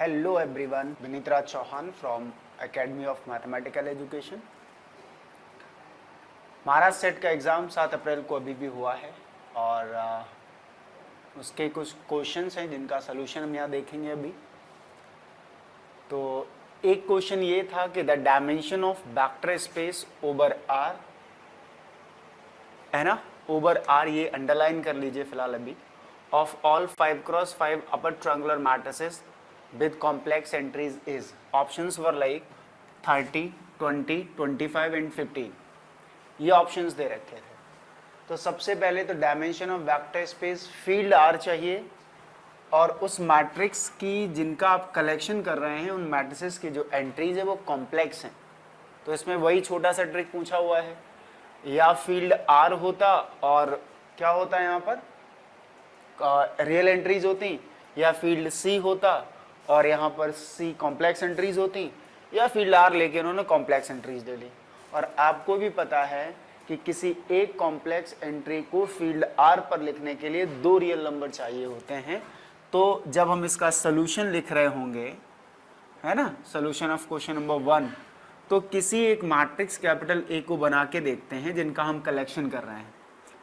Hello everyone, Vinit Raj Chauhan from Academy of Mathematical Education. Maharashtra set का exam 7 अप्रैल को अभी भी हुआ है और उसके कुछ क्वेश्चंस हैं जिनका सलूशन हम यहाँ देखेंगे अभी। तो एक क्वेश्चन ये था कि the dimension of vector space over R, है ना, ओवर आर ये अंडरलाइन कर लीजिए फिलहाल अभी, of all 5x5 upper triangular matrices with complex entries is, options were like 30, 20, 25 and 15, ये ऑप्शंस दे रखे थे। तो सबसे पहले तो dimension of vector space field R चाहिए और उस मैट्रिक्स की जिनका आप कलेक्शन कर रहे हैं उन मैट्रिसेस की जो एंट्रीज है वो कॉम्प्लेक्स हैं। तो इसमें वही छोटा सा ट्रिक पूछा हुआ है, या फील्ड आर होता और क्या होता है यहाँ पर रियल एंट्रीज होती, या फील्ड सी होता और यहाँ पर सी कॉम्प्लेक्स एंट्रीज होती, या फील्ड आर लेके उन्होंने कॉम्प्लेक्स एंट्रीज दे ली। और आपको भी पता है कि किसी एक कॉम्प्लेक्स एंट्री को फील्ड आर पर लिखने के लिए 2 रियल नंबर चाहिए होते हैं। तो जब हम इसका सोल्यूशन लिख रहे होंगे, है ना, सोल्यूशन ऑफ क्वेश्चन नंबर 1, तो किसी एक मैट्रिक्स कैपिटल ए को बना के देखते हैं जिनका हम कलेक्शन कर रहे हैं।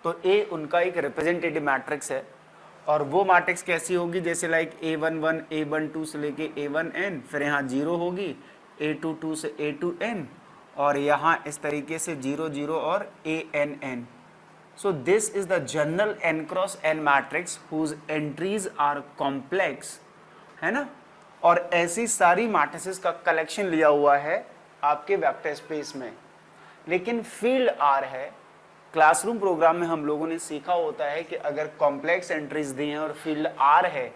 तो ए उनका एक रिप्रेजेंटेटिव मैट्रिक्स है और वो मैट्रिक्स कैसी होगी, जैसे लाइक A11 A12 से लेके A1n, फिर यहाँ 0 होगी, A22 से A2n और यहाँ इस तरीके से 0 0 और ANN। So this is the general n cross n matrix whose entries are complex, है ना। और ऐसी सारी मैट्रिसेस का कलेक्शन लिया हुआ है आपके वेक्टर स्पेस में, लेकिन फील्ड आर है। क्लासरूम प्रोग्राम में हम लोगों ने सीखा होता है कि अगर कॉम्प्लेक्स एंट्रीज दी हैं और फील्ड आर है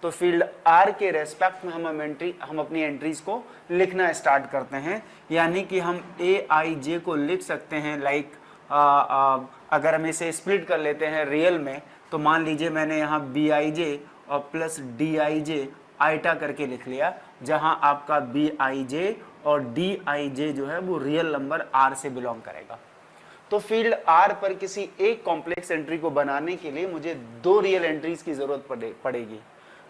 तो फील्ड आर के रेस्पेक्ट में हम अपनी एंट्रीज को लिखना स्टार्ट करते हैं। यानी कि हम AIJ को लिख सकते हैं लाइक अगर हम इसे स्प्लिट कर लेते हैं रियल में, तो मान लीजिए मैंने यहाँ BIJ और प्लस DIJ आइटा करके लिख लिया, जहाँ आपका BIJ और DIJ जो है वो रियल नंबर R से बिलोंग करेगा। तो फील्ड आर पर किसी एक कॉम्प्लेक्स एंट्री को बनाने के लिए मुझे 2 रियल एंट्रीज की जरूरत पड़ेगी।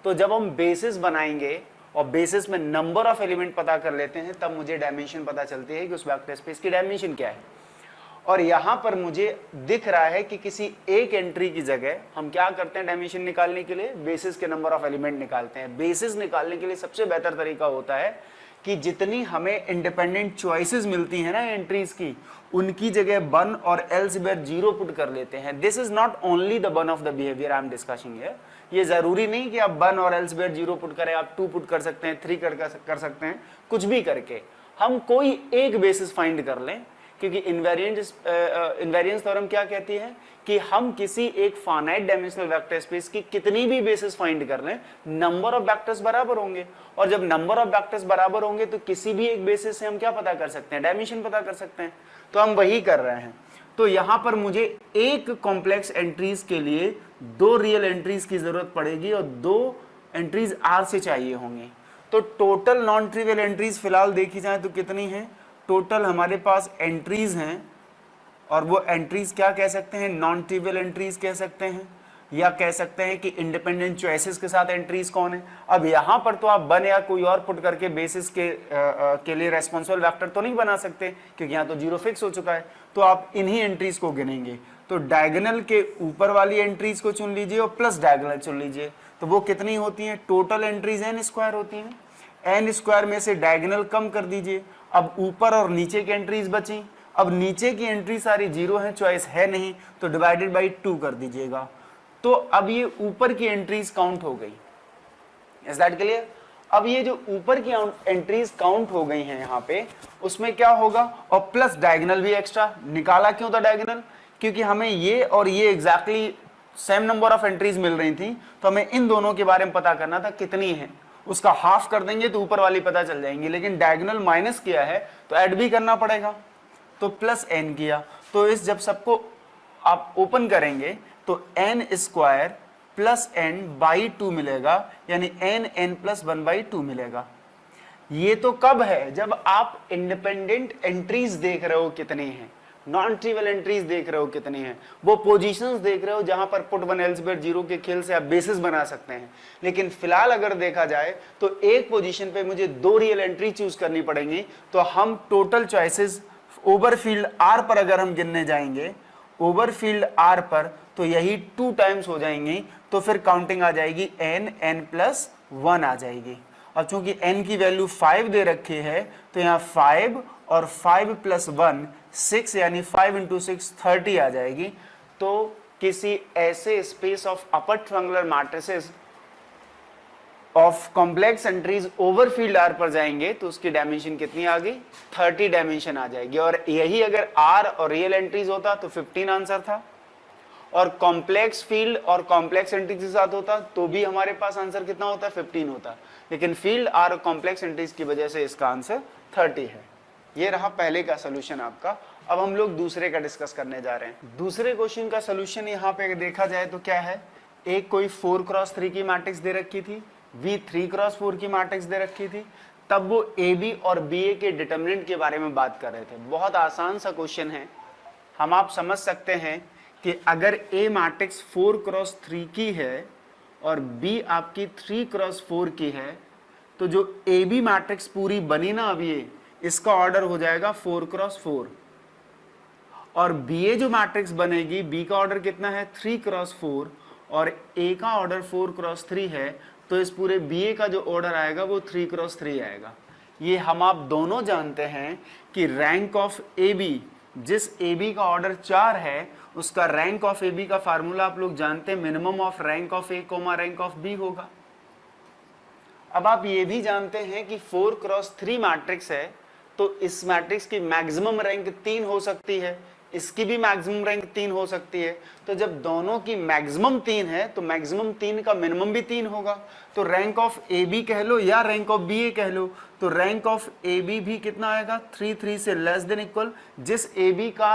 तो जब हम बेसिस बनाएंगे और बेसिस में नंबर ऑफ एलिमेंट पता कर लेते हैं, तब मुझे डायमेंशन पता चलती है कि उस वेक्टर स्पेस की डायमेंशन क्या है। और यहाँ पर मुझे दिख रहा है कि किसी एक एंट्री की जगह हम क्या करते हैं डायमेंशन निकालने के लिए, बेसिस के नंबर ऑफ एलिमेंट निकालते हैं। बेसिस निकालने के लिए सबसे बेहतर तरीका होता है कि जितनी हमें इंडिपेंडेंट चॉइसेस मिलती हैं ना एंट्रीज की, उनकी जगह 1 और एल्स वेयर 0 पुट कर लेते हैं। This is not only the one of the behaviour I am discussing here. ये जरूरी नहीं कि आप 1 और एल्स वेयर 0 पुट करें, आप 2 पुट कर सकते हैं, 3 कर सकते हैं, कुछ भी करके हम कोई एक बेसिस फाइंड कर लें। क्योंकि इनवेरिएंस थ्योरम क्या कहती है कि हम किसी एक फाइनाइट डायमेंशनल वेक्टर स्पेस की कितनी भी बेसिस फाइंड कर लें, नंबर ऑफ वेक्टर्स बराबर होंगे। और जब नंबर ऑफ वेक्टर्स बराबर होंगे तो किसी भी एक बेसिस से हम क्या पता कर सकते हैं, डायमेंशन पता कर सकते हैं। तो हम वही कर रहे हैं। तो यहां पर मुझे एक कॉम्प्लेक्स एंट्रीज के लिए 2 रियल एंट्रीज की जरूरत पड़ेगी और 2 एंट्रीज आर से चाहिए होंगी। तो टोटल नॉन ट्रिवियल एंट्रीज फिलहाल देखी जाए तो कितनी है, टोटल हमारे पास एंट्रीज हैं और वो एंट्रीज क्या कह सकते हैं, नॉन ट्रिवियल एंट्रीज कह सकते हैं, या कह सकते हैं कि इंडिपेंडेंट चॉइसेस के साथ एंट्रीज कौन है। अब यहाँ पर तो आप 1 या कोई और पुट करके बेसिस के लिए रेस्पॉन्सिबल वेक्टर तो नहीं बना सकते, क्योंकि यहाँ तो 0 फिक्स हो चुका है। तो आप इन्हीं एंट्रीज को गिनेंगे। तो डायगोनल के ऊपर वाली एंट्रीज को चुन लीजिए और प्लस डायगोनल चुन लीजिए। तो वो कितनी होती हैं, टोटल एंट्रीज n² होती हैं। n² में से डायगोनल कम कर दीजिए। अब ऊपर और नीचे की एंट्रीज बची। अब नीचे की एंट्री सारी 0 है, चॉइस है नहीं, तो डिवाइडेड बाई 2 कर दीजिएगा। तो अब ये ऊपर की एंट्रीज काउंट हो गई। Is that clear? अब ये जो ऊपर की एंट्रीज काउंट हो गई हैं यहाँ पे, उसमें क्या होगा, और प्लस डायगोनल भी एक्स्ट्रा निकाला। क्यों था डायगोनल? क्योंकि हमें ये और ये exactly same number of entries मिल रही थी, तो हमें इन दोनों के बारे में पता करना था कितनी है। उसका हाफ कर देंगे तो ऊपर वाली पता चल जाएंगी, लेकिन डायगोनल माइनस किया है तो ऐड भी करना पड़ेगा। तो प्लस n किया, तो इस जब सबको आप ओपन करेंगे तो n² प्लस n बाई 2 मिलेगा, यानी n प्लस 1 बाई 2 मिलेगा। ये तो कब है, जब आप इंडिपेंडेंट एंट्रीज देख रहे हो कितनी हैं। नॉन ट्रिवियल एंट्रीज देख रहे हो कितनी हैं, वो पोजीशंस देख रहे हो जहां पर पुट 1 एल्सवेयर 0 के खेल से आप बेसिस बना सकते हैं। लेकिन फिलहाल अगर देखा जाए तो एक पोजीशन पे मुझे 2 रियल एंट्री चूज करनी पड़ेंगी, तो हम टोटल चॉइसेस ओवरफील्ड आर पर अगर हम गिनने जाएंगे, ओवरफील्ड आर पर, तो यही 2 टाइम्स हो जाएंगी, तो फिर काउंटिंग आ जाएगी n+1 आ जाएगी। अब चूंकि n की वैल्यू 5 दे रखी है, तो यहाँ 5 और 5 + 1 6, यानी 5 × 6 30 आ जाएगी। तो किसी ऐसे space of upper triangular matrices of complex entries over field R पर जाएंगे तो उसकी डायमेंशन कितनी आ गई, 30 डायमेंशन आ जाएगी। और यही अगर आर और रियल एंट्रीज होता तो 15 आंसर था, और कॉम्प्लेक्स फील्ड और कॉम्प्लेक्स एंट्रीज के साथ होता तो भी हमारे पास आंसर कितना होता, 15 होता। लेकिन फील्ड आर और कॉम्प्लेक्स एंट्रीज की वजह से इसका आंसर 30 है। ये रहा पहले का सोल्यूशन आपका। अब हम लोग दूसरे का डिस्कस करने जा रहे हैं। दूसरे क्वेश्चन का सोल्यूशन यहाँ पे देखा जाए तो क्या है, एक कोई 4x3 की मैट्रिक्स दे रखी थी, V 3x4 की मैट्रिक्स दे रखी थी, तब वो AB और BA के डिटर्मिनेंट के बारे में बात कर रहे थे। बहुत आसान सा क्वेश्चन है। हम आप समझ सकते हैं कि अगर A मैट्रिक्स 4x3 की है और B आपकी 3x4 की है, तो जो AB मैट्रिक्स पूरी बनी ना अब ये, इसका ऑर्डर हो जाएगा 4x4, और BA जो मैट्रिक्स बनेगी, B का ऑर्डर कितना है, 3x4, और A का ऑर्डर 4x3 है, तो इस पूरे BA का जो ऑर्डर आएगा वो 3x3 आएगा। ये हम आप दोनों जानते हैं कि रैंक ऑफ AB, जिस AB का ऑर्डर 4 है, उसका रैंक ऑफ AB का फार्मूला आप लोग जानते हैं, minimum of rank of A, rank of B होगा। अब आप ये भी जानते हैं कि 4x3 मैट्रिक्स है, तो इस मैट्रिक्स की मैक्सिमम रैंक 3 हो सकती है, इसकी भी मैक्सिमम रैंक 3 हो सकती है। तो जब दोनों की मैक्सिमम 3 है, तो मैक्सिमम 3 का मिनिमम भी 3 होगा। तो रैंक ऑफ AB कह लो या रैंक ऑफ BA कह लो, तो रैंक ऑफ AB भी कितना आएगा, 3 से लेस देन इक्वल। जिस AB का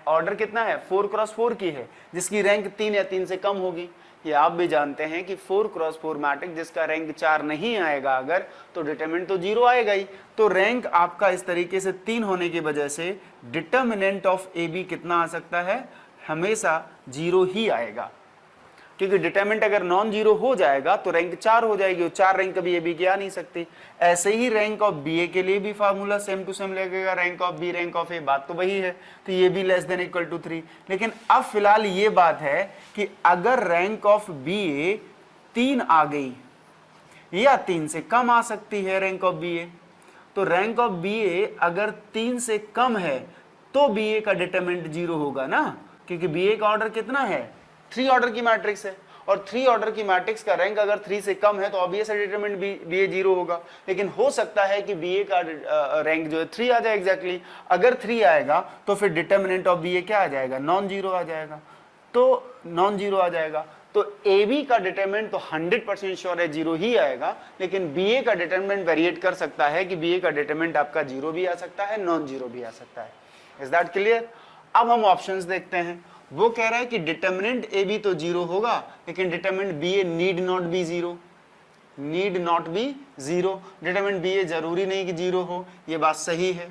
ऑर्डर कितना है, 4x4 की है, जिसकी रैंक 3 या 3 से कम होगी। ये आप भी जानते हैं कि 4x4 मैट्रिक्स जिसका रैंक 4 नहीं आएगा अगर, तो डिटरमिनेंट तो 0 आएगा ही। तो रैंक आपका इस तरीके से 3 होने की वजह से डिटरमिनेंट ऑफ AB कितना आ सकता है, हमेशा 0 ही आएगा, क्योंकि डिटरमिनेंट अगर नॉन 0 हो जाएगा तो रैंक 4 हो जाएगी, और 4 रैंक कभी AB की आ नहीं सकती। ऐसे ही रैंक ऑफ BA के लिए भी फार्मूला सेम टू सेम लगेगा, rank of B rank of A, बात तो वही है। तो ये भी लेस देन इक्वल टू 3। लेकिन अब फिलहाल ये बात है कि अगर रैंक ऑफ BA 3 आ गई या 3 से कम आ सकती है रैंक ऑफ BA, तो रैंक ऑफ BA अगर 3 से कम है तो BA का डिटरमिनेंट 0 होगा ना, क्योंकि BA का ऑर्डर कितना है, 3 ऑर्डर की मैट्रिक्स है, और 3 ऑर्डर की मैट्रिक्स का रैंक अगर 3 से कम है तो ऑब्वियसली डिटरमिनेंट BA 0 होगा। लेकिन हो सकता है कि BA का रैंक जो है 3 आ जाए एग्जैक्टली। अगर 3 आएगा तो फिर डिटरमिनेंट ऑफ BA क्या आ जाएगा, नॉन 0 आ जाएगा। तो नॉन 0 आ जाएगा, तो AB का डिटरमिनेंट तो 100% श्योर है 0 ही आएगा। लेकिन BA का डिटरमिनेंट वेरिएट कर सकता है कि BA का डिटरमिनेंट आपका 0 भी आ सकता है, नॉन 0 भी आ सकता है। Is that clear? अब हम ऑप्शंस देखते हैं। वो कह रहा है कि डिटरमिनेंट AB तो 0 होगा, लेकिन determinant BA need not be 0, need not be 0। Determinant BA जरूरी नहीं कि 0 हो, ये बात सही है।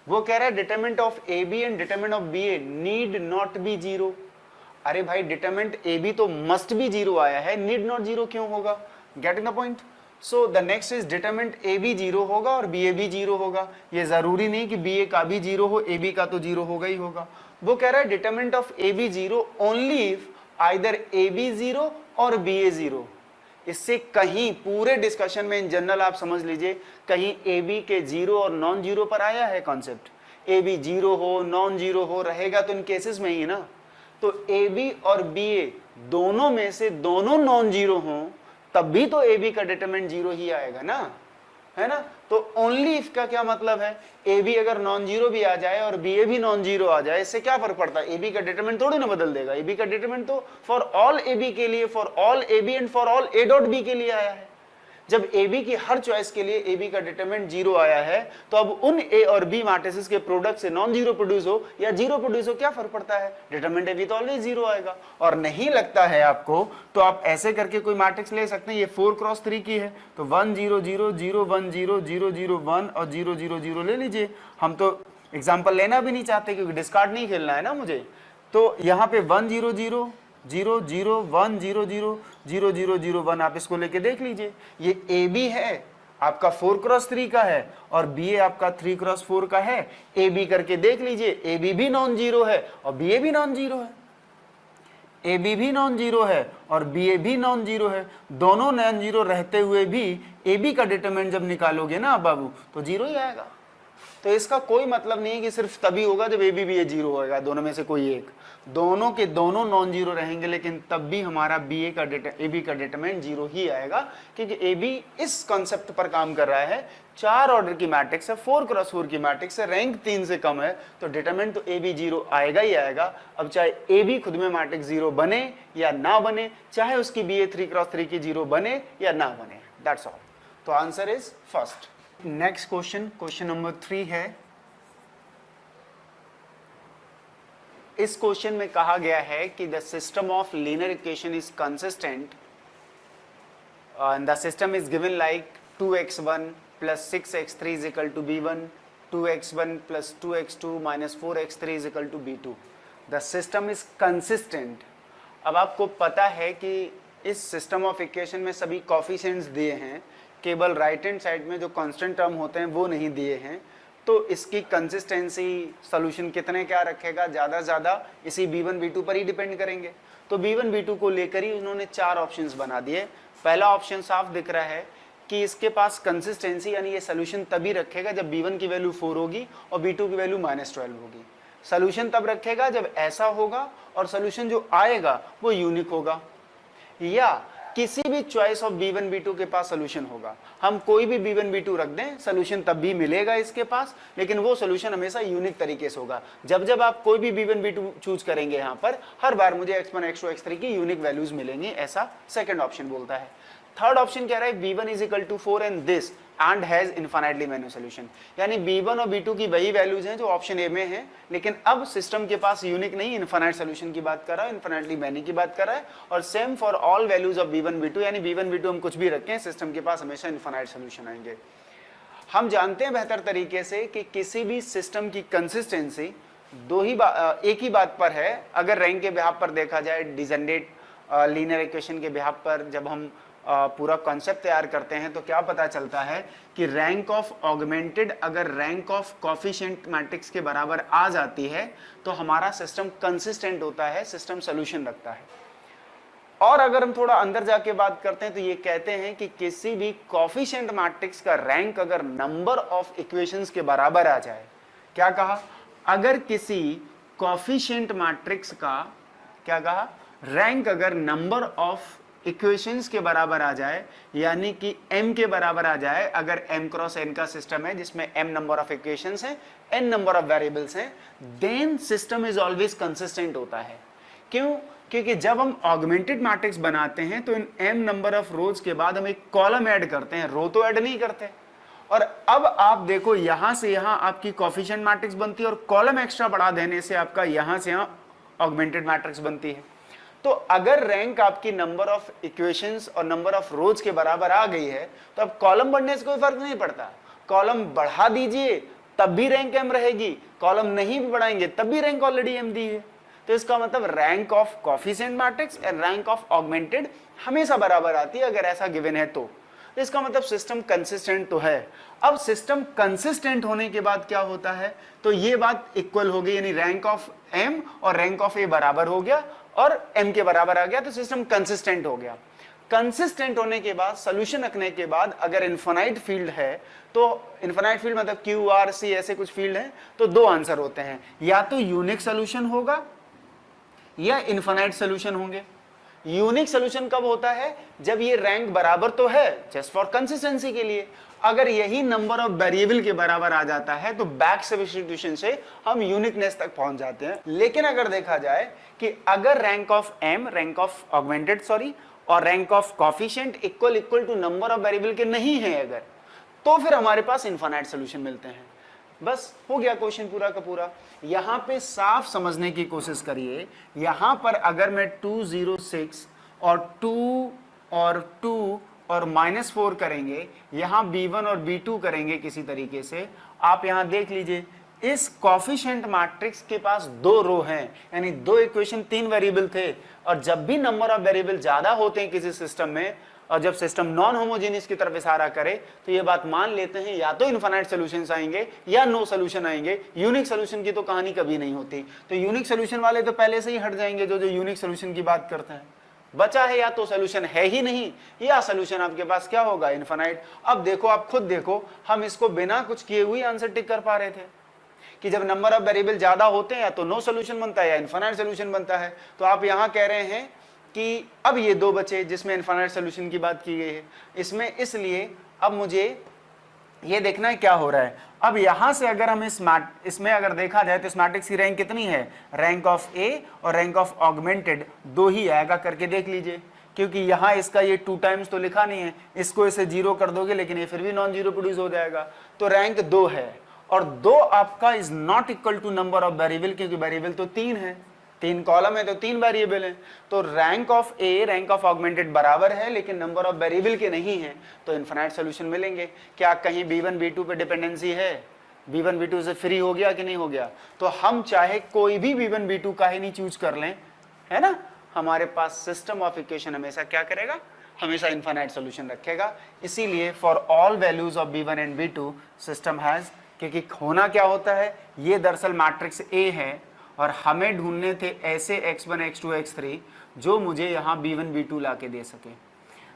वो कह रहा है determinant of AB and determinant of BA need not be 0। अरे भाई, डिटरमिनेंट AB तो मस्ट बी 0 आया है, नीड नॉट 0 क्यों होगा? Getting the point? So the next is determinant AB 0 होगा और BA भी 0 होगा। ये जरूरी नहीं कि BA का भी 0 हो, AB का तो 0 होगा ही होगा। वो कह रहा है determinant of AB 0 only if either AB 0 और BA 0। इससे कहीं पूरे डिस्कशन में इन जनरल आप समझ लीजिए, कहीं AB के 0 और नॉन 0 पर आया है कॉन्सेप्ट? AB 0 हो, नॉन 0 हो, रहेगा तो इन केसेस में ही ना। तो AB और BA दोनों में से दोनों नॉन 0 हों, तब भी तो AB का डिटरमिनेंट 0 ही आएगा ना, है ना। तो ओनली इफ का क्या मतलब है, AB अगर नॉन 0 भी आ जाए और BA भी नॉन 0 आ जाए, इससे क्या फर्क पड़ता है? AB का डिटरमिनेंट थोड़ी ना बदल देगा। AB का डिटरमिनेंट तो फॉर ऑल AB के लिए, for all AB and for all A dot B के लिए आया है। जब AB की हर चॉइस के लिए AB का डिटरमिनेंट 0 आया है, तो अब उन A और B मैट्रिसेस के प्रोडक्ट से नॉन 0 प्रोड्यूस हो या 0 प्रोड्यूस हो, क्या फर्क पड़ता है? डिटरमिनेंट AB तो ऑलवेज 0 आएगा। और नहीं लगता है आपको, तो आप ऐसे करके कोई मैट्रिक्स ले सकते हैं। ये 4x3 की है, तो 1 0 0 0 1 0 0 0 1 और 0 0 0 ले लीजिए। हम तो एग्जाम्पल लेना भी नहीं चाहते क्योंकि डिस्कार्ड नहीं खेलना है ना मुझे। तो यहाँ पे 1 0 0 0 0 1 0 0 0 0 0 1 आप इसको लेके देख लीजिए। ये ए बी है आपका 4x3 का है और बी ए आपका 3x4 का है। ए बी करके देख लीजिए, ए बी भी नॉन जीरो है और बी ए भी नॉन जीरो है। ए बी भी नॉन जीरो है और बी ए भी नॉन जीरो है। दोनों नॉन जीरो रहते हुए भी ए बी का डिटरमिनेंट जब निकालोगे ना बाबू तो जीरो ही आएगा। तो इसका कोई मतलब नहीं है कि सिर्फ तभी होगा जब ए बी भी ए जीरो होगा, दोनों में से कोई एक। दोनों के दोनों नॉन जीरो रहेंगे लेकिन तब भी हमारा बी ए का ए बी का डिटरमिनेंट जीरो ही आएगा क्योंकि ए बी इस कॉन्सेप्ट पर काम कर रहा है। 4 ऑर्डर की मैट्रिक्स है, 4x4 की मैट्रिक्स है, रैंक 3 से कम है तो डिटरमिनेंट तो ए बी जीरो आएगा ही आएगा। अब चाहे ए बी खुद में मैट्रिक्स जीरो बने या ना बने, चाहे उसकी बी ए 3x3 की जीरो बने या ना बने, दैट्स ऑल। तो answer is first. Next question number 3 है। इस क्वेश्चन में कहा गया है कि the system of linear equation is consistent and the system is given like 2x1 plus 6x3 is equal to b1, 2x1 plus 2x2 minus 4x3 is equal to b2. The system is consistent. अब आपको पता है कि इस system of equation में सभी coefficients दिए हैं, केवल राइट हैंड साइड में जो कांस्टेंट टर्म होते हैं वो नहीं दिए हैं। तो इसकी कंसिस्टेंसी सॉल्यूशन कितने क्या रखेगा, ज़्यादा ज़्यादा इसी b1 b2 पर ही डिपेंड करेंगे। तो b1 b2 को लेकर ही उन्होंने 4 ऑप्शंस बना दिए। पहला ऑप्शन साफ दिख रहा है कि इसके पास कंसिस्टेंसी यानी ये सोल्यूशन तभी रखेगा जब b1 की वैल्यू 4 होगी और b2 की वैल्यू -12 होगी। सोल्यूशन तब रखेगा जब ऐसा होगा और सोल्यूशन जो आएगा वो यूनिक होगा, या किसी भी चॉइस ऑफ b1 b2 के पास सोल्यूशन होगा। हम कोई भी b1 b2 रख दें सोल्यूशन तब भी मिलेगा इसके पास, लेकिन वो सोल्यूशन हमेशा यूनिक तरीके से होगा। जब जब आप कोई भी b1 b2 चूज करेंगे यहाँ पर हर बार मुझे x1 x2 x3 की यूनिक वैल्यूज मिलेंगी, ऐसा सेकंड ऑप्शन बोलता है। थर्ड ऑप्शन कह रहा है b1 is equal to 4 and this and has infinitely many solution, यानी b1 और b2 की वही वैल्यूज हैं जो ऑप्शन ए में है, लेकिन अब सिस्टम के पास यूनिक नहीं इनफाइनाइट सोल्यूशन की बात कर रहा है, इनफाइनाइटली मैनी की बात कर रहा है। और same for all values of b1 b2, यानी b1 b2 हम कुछ भी रखें सिस्टम के पास हमेशा इनफाइनाइट सोल्यूशन आएंगे। हम जानते हैं बेहतर तरीके से कि किसी भी सिस्टम की कंसिस्टेंसी एक ही बात पर है। अगर रैंक के बिहाफ पर देखा जाए, डिजेनरेट लीनियर इक्वेशन के बिहाफ पर जब हम पूरा कॉन्सेप्ट तैयार करते हैं तो क्या पता चलता है कि रैंक ऑफ ऑगमेंटेड अगर रैंक ऑफ कोफिशिएंट मैट्रिक्स के बराबर आ जाती है तो हमारा सिस्टम कंसिस्टेंट होता है, सिस्टम सोल्यूशन रखता है। और अगर हम थोड़ा अंदर जाके बात करते हैं तो ये कहते हैं कि किसी भी कोफिशिएंट मैट्रिक्स का रैंक अगर नंबर ऑफ इक्वेशंस के बराबर आ जाए, क्या कहा, अगर किसी कोफिशिएंट मैट्रिक्स का क्या कहा, रैंक अगर नंबर ऑफ इक्वेशंस के बराबर आ जाए, यानी कि m के बराबर आ जाए, अगर m क्रॉस n का सिस्टम है जिसमें m नंबर ऑफ इक्वेशंस हैं, n नंबर ऑफ वेरिएबल्स हैं, then system is always consistent होता है। क्यों? क्योंकि जब हम ऑगमेंटेड मैट्रिक्स बनाते हैं तो इन m नंबर ऑफ रोज के बाद हम एक कॉलम ऐड करते हैं, रो तो ऐड नहीं करते। और अब आप देखो यहां से यहां आपकी कोफिशिएंट मैट्रिक्स बनती है और कॉलम एक्स्ट्रा बढ़ा देने से आपका यहां से यहां ऑगमेंटेड मैट्रिक्स बनती है। तो अगर रैंक आपकी नंबर ऑफ इक्वेशंस और नंबर ऑफ रोज के बराबर आ गई है तो अब कॉलम बढ़ने से कोई फर्क नहीं पड़ता। कॉलम बढ़ा दीजिए तब भी रैंक m रहेगी, कॉलम नहीं भी बढ़ाएंगे तब भी रैंक ऑलरेडी m दी है। तो इसका मतलब rank of coefficient matrix and rank of augmented हमेशा बराबर आती है अगर ऐसा गिवन है तो इसका मतलब सिस्टम कंसिस्टेंट तो है। अब सिस्टम कंसिस्टेंट होने के बाद क्या होता है, तो ये बात इक्वल हो गई, यानी रैंक ऑफ m और रैंक ऑफ a बराबर हो गया और m के बराबर आ गया तो सिस्टम कंसिस्टेंट हो गया। कंसिस्टेंट होने के बाद सोल्यूशन रखने के बाद अगर इनफाइनाइट फील्ड है तो इनफाइनाइट फील्ड मतलब Q R C ऐसे कुछ फील्ड है तो दो आंसर होते हैं, या तो यूनिक सोल्यूशन होगा या इनफाइनाइट सोल्यूशन होंगे। यूनिक सोल्यूशन कब होता है, जब ये रैंक बराबर तो है जस्ट फॉर कंसिस्टेंसी के लिए, अगर यही नंबर ऑफ वेरिएबल के बराबर आ जाता है तो बैक सब्स्टिट्यूशन से हम यूनिकनेस तक पहुंच जाते हैं। लेकिन अगर देखा जाए कि अगर rank of m, rank of augmented sorry, और rank of coefficient equal to number of variable के नहीं है अगर, तो फिर हमारे पास इनफाइनाइट सोल्यूशन मिलते हैं। बस हो गया क्वेश्चन पूरा का पूरा। यहां पे साफ समझने की कोशिश करिए, यहां पर अगर मैं 206 और 2 और -4 करेंगे, यहां b1 और b2 करेंगे किसी तरीके से, आप यहां देख लीजिए इस कोफिशिएंट मैट्रिक्स के पास दो रो हैं, यानी दो इक्वेशन, तीन वेरिएबल थे, और जब भी नंबर ऑफ वेरिएबल ज्यादा होते हैं किसी सिस्टम में, और जब सिस्टम नॉन होमोजेनियस की तरफ इशारा करे, तो ये बात मान लेते हैं या तो इनफाइनाइट सॉल्यूशंस आएंगे या नो सॉल्यूशन आएंगे। यूनिक सॉल्यूशन की तो कहानी कभी नहीं होती। तो यूनिक सॉल्यूशन वाले तो पहले से ही हट जाएंगे, जो यूनिक सॉल्यूशन की बात करते हैं। बचा है या तो सॉल्यूशन है ही नहीं, या सॉल्यूशन आपके पास क्या होगा, इनफाइनाइट। अब देखो, आप खुद देखो, हम इसको बिना कुछ किए हुए आंसर टिक कर पा रहे थे कि जब नंबर ऑफ वेरिएबल ज्यादा होते हैं या तो नो सॉल्यूशन बनता है या इनफाइनाइट सॉल्यूशन बनता है। तो आप यहां कह रहे हैं कि अब ये दो बचे जिसमें इनफाइनाइट सॉल्यूशन की बात की गई है इसमें, इसलिए अब मुझे ये देखना है क्या हो रहा है। अब यहां से अगर हम इसमें अगर देखा जाए तो इस मैट्रिक्स की रैंक कितनी है, रैंक ऑफ ए और रैंक ऑफ ऑगमेंटेड दो ही आएगा, करके देख लीजिए, क्योंकि यहां इसका ये 2 टाइम्स तो लिखा नहीं है, इसको इसे 0 कर दोगे लेकिन ये फिर भी नॉन जीरो प्रोड्यूस हो जाएगा। तो रैंक 2 है, और 2 आपका is not equal to number of variable, क्योंकि वेरिएबल तो 3 है, 3 कॉलम है तो 3 वेरिएबल है। तो rank of A rank of augmented बराबर है लेकिन नंबर ऑफ वेरिएबल के नहीं है, तो इनफाइनाइट सॉल्यूशन मिलेंगे। क्या कहीं b1 b2 पे डिपेंडेंसी है, b1 b2 से फ्री हो गया कि नहीं हो गया? तो हम चाहे कोई भी b1 b2 का ही नहीं चूज कर लें, है ना, हमारे पास सिस्टम ऑफ इक्वेशन हमेशा क्या करेगा, हमेशा इनफाइनाइट सॉल्यूशन रखेगा। इसीलिए for all values of b1 and b2 system has, क्योंकि होना क्या होता है, ये दरअसल मैट्रिक्स ए है और हमें ढूंढने थे ऐसे x1 x2 x3 जो मुझे यहाँ b1 b2 ला के दे सके।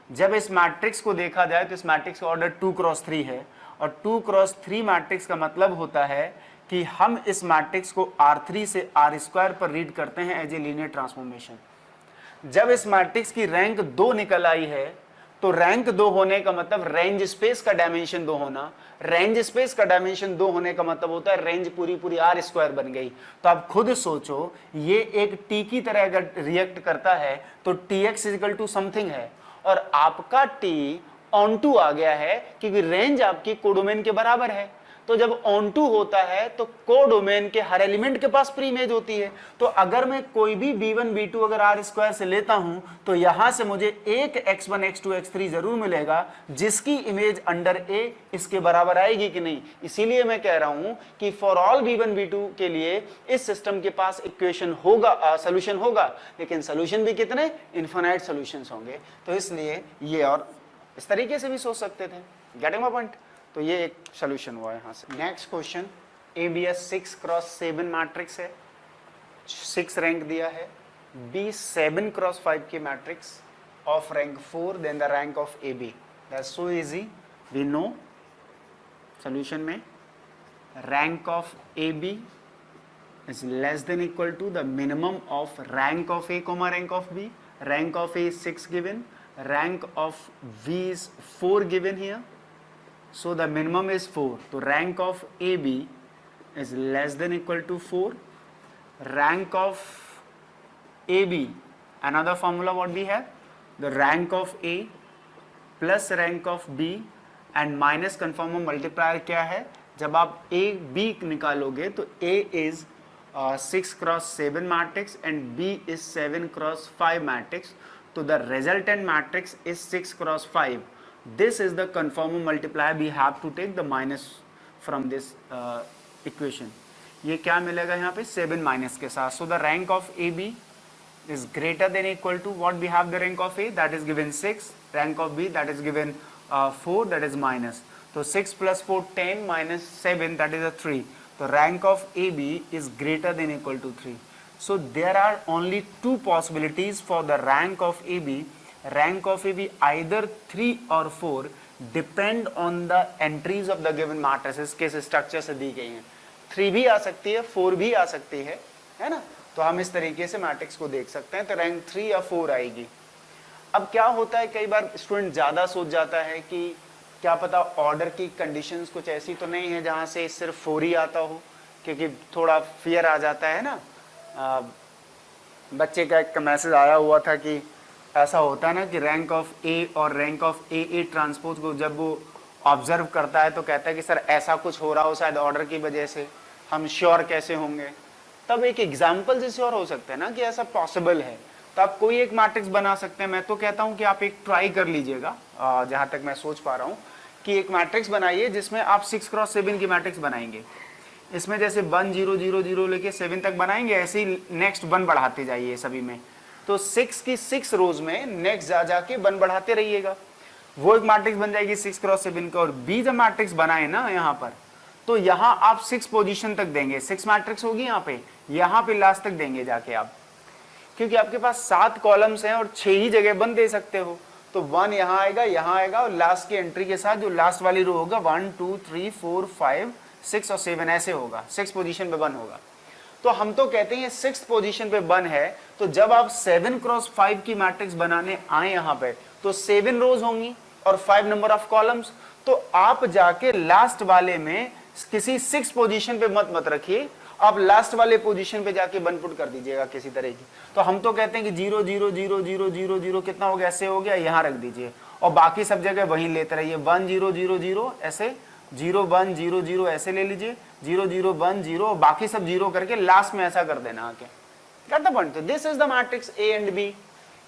जब इस मैट्रिक्स को देखा जाए तो इस मैट्रिक्स का ऑर्डर 2x3 है, और 2x3 मैट्रिक्स का मतलब होता है कि हम इस मैट्रिक्स को R3 से R² पर रीड करते हैं एज ए लीनियर ट्रांसफॉर्मेशन। जब इस मैट्रिक्स की रैंक 2 निकल आई है, तो रैंक 2 होने का मतलब रेंज स्पेस का डायमेंशन 2 होना, रेंज स्पेस का डायमेंशन 2 होने का मतलब होता है रेंज पूरी पूरी R² बन गई। तो आप खुद सोचो, ये एक टी की तरह अगर रिएक्ट करता है तो tx इक्वल टू समथिंग है, और आपका t ऑन टू आ गया है क्योंकि रेंज आपकी कोडोमेन के बराबर है। तो जब ऑन टू होता है तो कोडोमेन के हर एलिमेंट के पास प्री इमेज होती है। तो अगर मैं कोई भी b1 b2 अगर R² से लेता हूं तो यहां से मुझे एक x1 x2 x3 जरूर मिलेगा जिसकी इमेज अंडर a इसके बराबर आएगी कि नहीं। इसीलिए मैं कह रहा हूं कि फॉर ऑल b1 b2 के लिए इस सिस्टम के पास इक्वेशन होगा, सोल्यूशन होगा, लेकिन सोल्यूशन भी कितने, इनफाइनाइट सॉल्यूशंस होंगे। तो इसलिए ये, और इस तरीके से भी सोच सकते थे, गेटिंग माय पॉइंट। तो ये एक सोल्यूशन हुआ यहाँ से। Next question, ABS 6x7 matrix है, 6 रैंक दिया है, B 7x5 की matrix of rank 4, then the rank of AB। That's so easy, we know solution में rank of AB is less than equal to the minimum of rank of A comma rank of B. Rank of A is 6 given, rank of B is 4 given here, so the minimum is 4. So rank of AB is less than equal to 4. Rank of AB, another formula what we have, the rank of A plus rank of B and minus conformal multiplier क्या है, जब आप A B निकालोगे तो A is 6x7 matrix and B is 7x5 matrix, so the resultant matrix is 6x5. This is the conformal multiplier, we have to take the minus from this equation. ये क्या मिलेगा यहाँ पे, 7 minus के साथ. So the rank of AB is greater than equal to what we have the rank of A, that is given 6, rank of B that is given 4, that is minus. So 6 plus 4 10 minus 7, that is a 3. The rank of AB is greater than equal to 3. So there are only two possibilities for the rank of AB. Rank of AB either 3 or 4 depend on the entries of the given matrices के structure से दी गई हैं. 3 भी आ सकती है, 4 भी आ सकती है ना. तो हम इस तरीके से मैट्रिक्स को देख सकते हैं. तो रैंक 3 या 4 आएगी. अब क्या होता है, कई बार स्टूडेंट ज़्यादा सोच जाता है कि क्या पता ऑर्डर की कंडीशंस कुछ ऐसी तो नहीं है जहाँ से सिर्फ 4 ही आता हो, क्योंकि थोड़ा फियर आ जाता है ना. बच्चे का एक मैसेज आया हुआ था कि ऐसा होता है ना कि रैंक ऑफ ए और रैंक ऑफ ए ट्रांसपोज को जब वो ऑब्जर्व करता है तो कहता है कि सर ऐसा कुछ हो रहा हो शायद ऑर्डर की वजह से, हम श्योर कैसे होंगे. तब एक एग्जाम्पल से श्योर हो सकते हैं ना कि ऐसा पॉसिबल है. तो आप कोई एक मैट्रिक्स बना सकते हैं. मैं तो कहता हूं कि आप एक ट्राई कर लीजिएगा, जहां तक मैं सोच पा रहा हूं कि एक मैट्रिक्स बनाइए जिसमें आप 6x7 की मैट्रिक्स बनाएंगे. इसमें जैसे 1 0 0 0 लेके 7 तक बनाएंगे, ऐसे ही नेक्स्ट 1 बढ़ाते जाइए सभी में। तो 6 की 6 रोज में नेक्स्ट जा जाके 1 बढ़ाते रहिएगा, वो एक मैट्रिक्स बन जाएगी 6 क्रॉस 7 का। और बी जब मैट्रिक्स बनाए ना यहाँ पर, तो यहाँ आप 6 पोजीशन तक देंगे, 6 मैट्रिक्स होगी यहाँ पे लास्ट तक देंगे जाके आप, क्योंकि आपके पास 7 कॉलम्स हैं और 6 ही जगह 1 दे सकते हो। तो 1 यहाँ आएगा और लास्ट की एंट्री के साथ जो लास्ट वाली रो होगा 1 2 3 4 5 6 और 7 ऐसे होगा, 6 पोजीशन पे 1 होगा। तो हम तो कहते हैं 6 पोजीशन पे 1 है, तो जब आप 7 क्रॉस 5 की मैट्रिक्स बनाने आए यहाँ पे, तो 7 रोज होंगी और 5 नंबर ऑफ कॉलम्स। तो आप जाके लास्ट वाले में किसी 6 पोजीशन पे मत रखिए, आप लास्ट वाले पोजीशन पे जाके 1 पुट कर दीजिएगा किसी तरह की। तो हम तो कहते हैं कि 0 0 0 0 0 0 कितना हो गया, ऐसे हो गया, यहाँ रख दीजिए और बाकी सब जगह वहीं लेते रहिए। 1 0 0 0 ऐसे, 0 1 0 0 ऐसे ले लीजिए, 0 0 1 0 और बाकी सब 0 करके लास्ट में ऐसा कर देना आके। Get the point? This is the matrix A and B.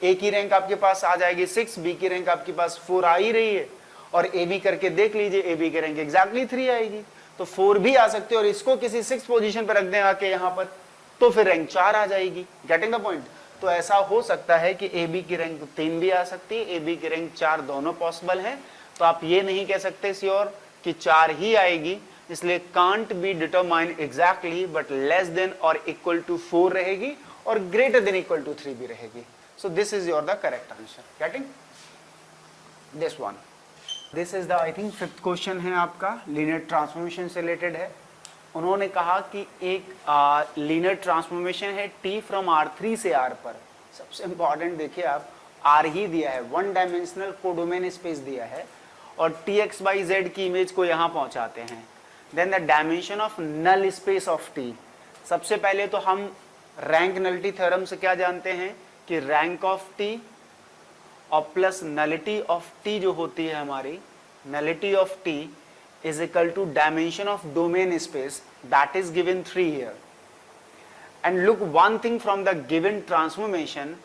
A की रैंक आपके पास आ जाएगी 6, बी की रैंक आपके पास 4 आ ही रही है, और ए बी करके देख लीजिए, ए बी की रैंक एग्जैक्टली 3 आएगी। तो 4 भी आ सकते हैं और इसको किसी 6 पोजीशन पर रख दें आके यहाँ पर, तो फिर रैंक 4 आ जाएगी। Getting the point? तो ऐसा हो सकता है कि ए बी की रैंक 3 भी आ सकती है, ए बी की रैंक 4 दोनों पॉसिबल है। तो आप ये नहीं कह सकते श्योर कि 4 ही आएगी, इसलिए can't be determine exactly, but less than और इक्वल टू 4 रहेगी और ग्रेटर देन इक्वल टू 3 भी रहेगी। सो this is your the correct answer. Getting this one? This is the I think 5th question है आपका, लीनियर ट्रांसफॉर्मेशन से related है। उन्होंने कहा कि एक लीनियर ट्रांसफॉर्मेशन है टी फ्रॉम R3 से R पर। सबसे इंपॉर्टेंट देखिए आप, R ही दिया है, 1 डायमेंशनल कोडोमेन स्पेस दिया है, और TX/Z की इमेज को यहाँ पहुँचाते हैं। Then the dimension of null space of T. सबसे पहले तो हम रैंक नलिटी थ्योरम से क्या जानते हैं कि रैंक ऑफ टी और प्लस नलिटी ऑफ टी जो होती है हमारी, nullity of T is equal to dimension of domain space, that is given 3 here. And look one thing from the given transformation,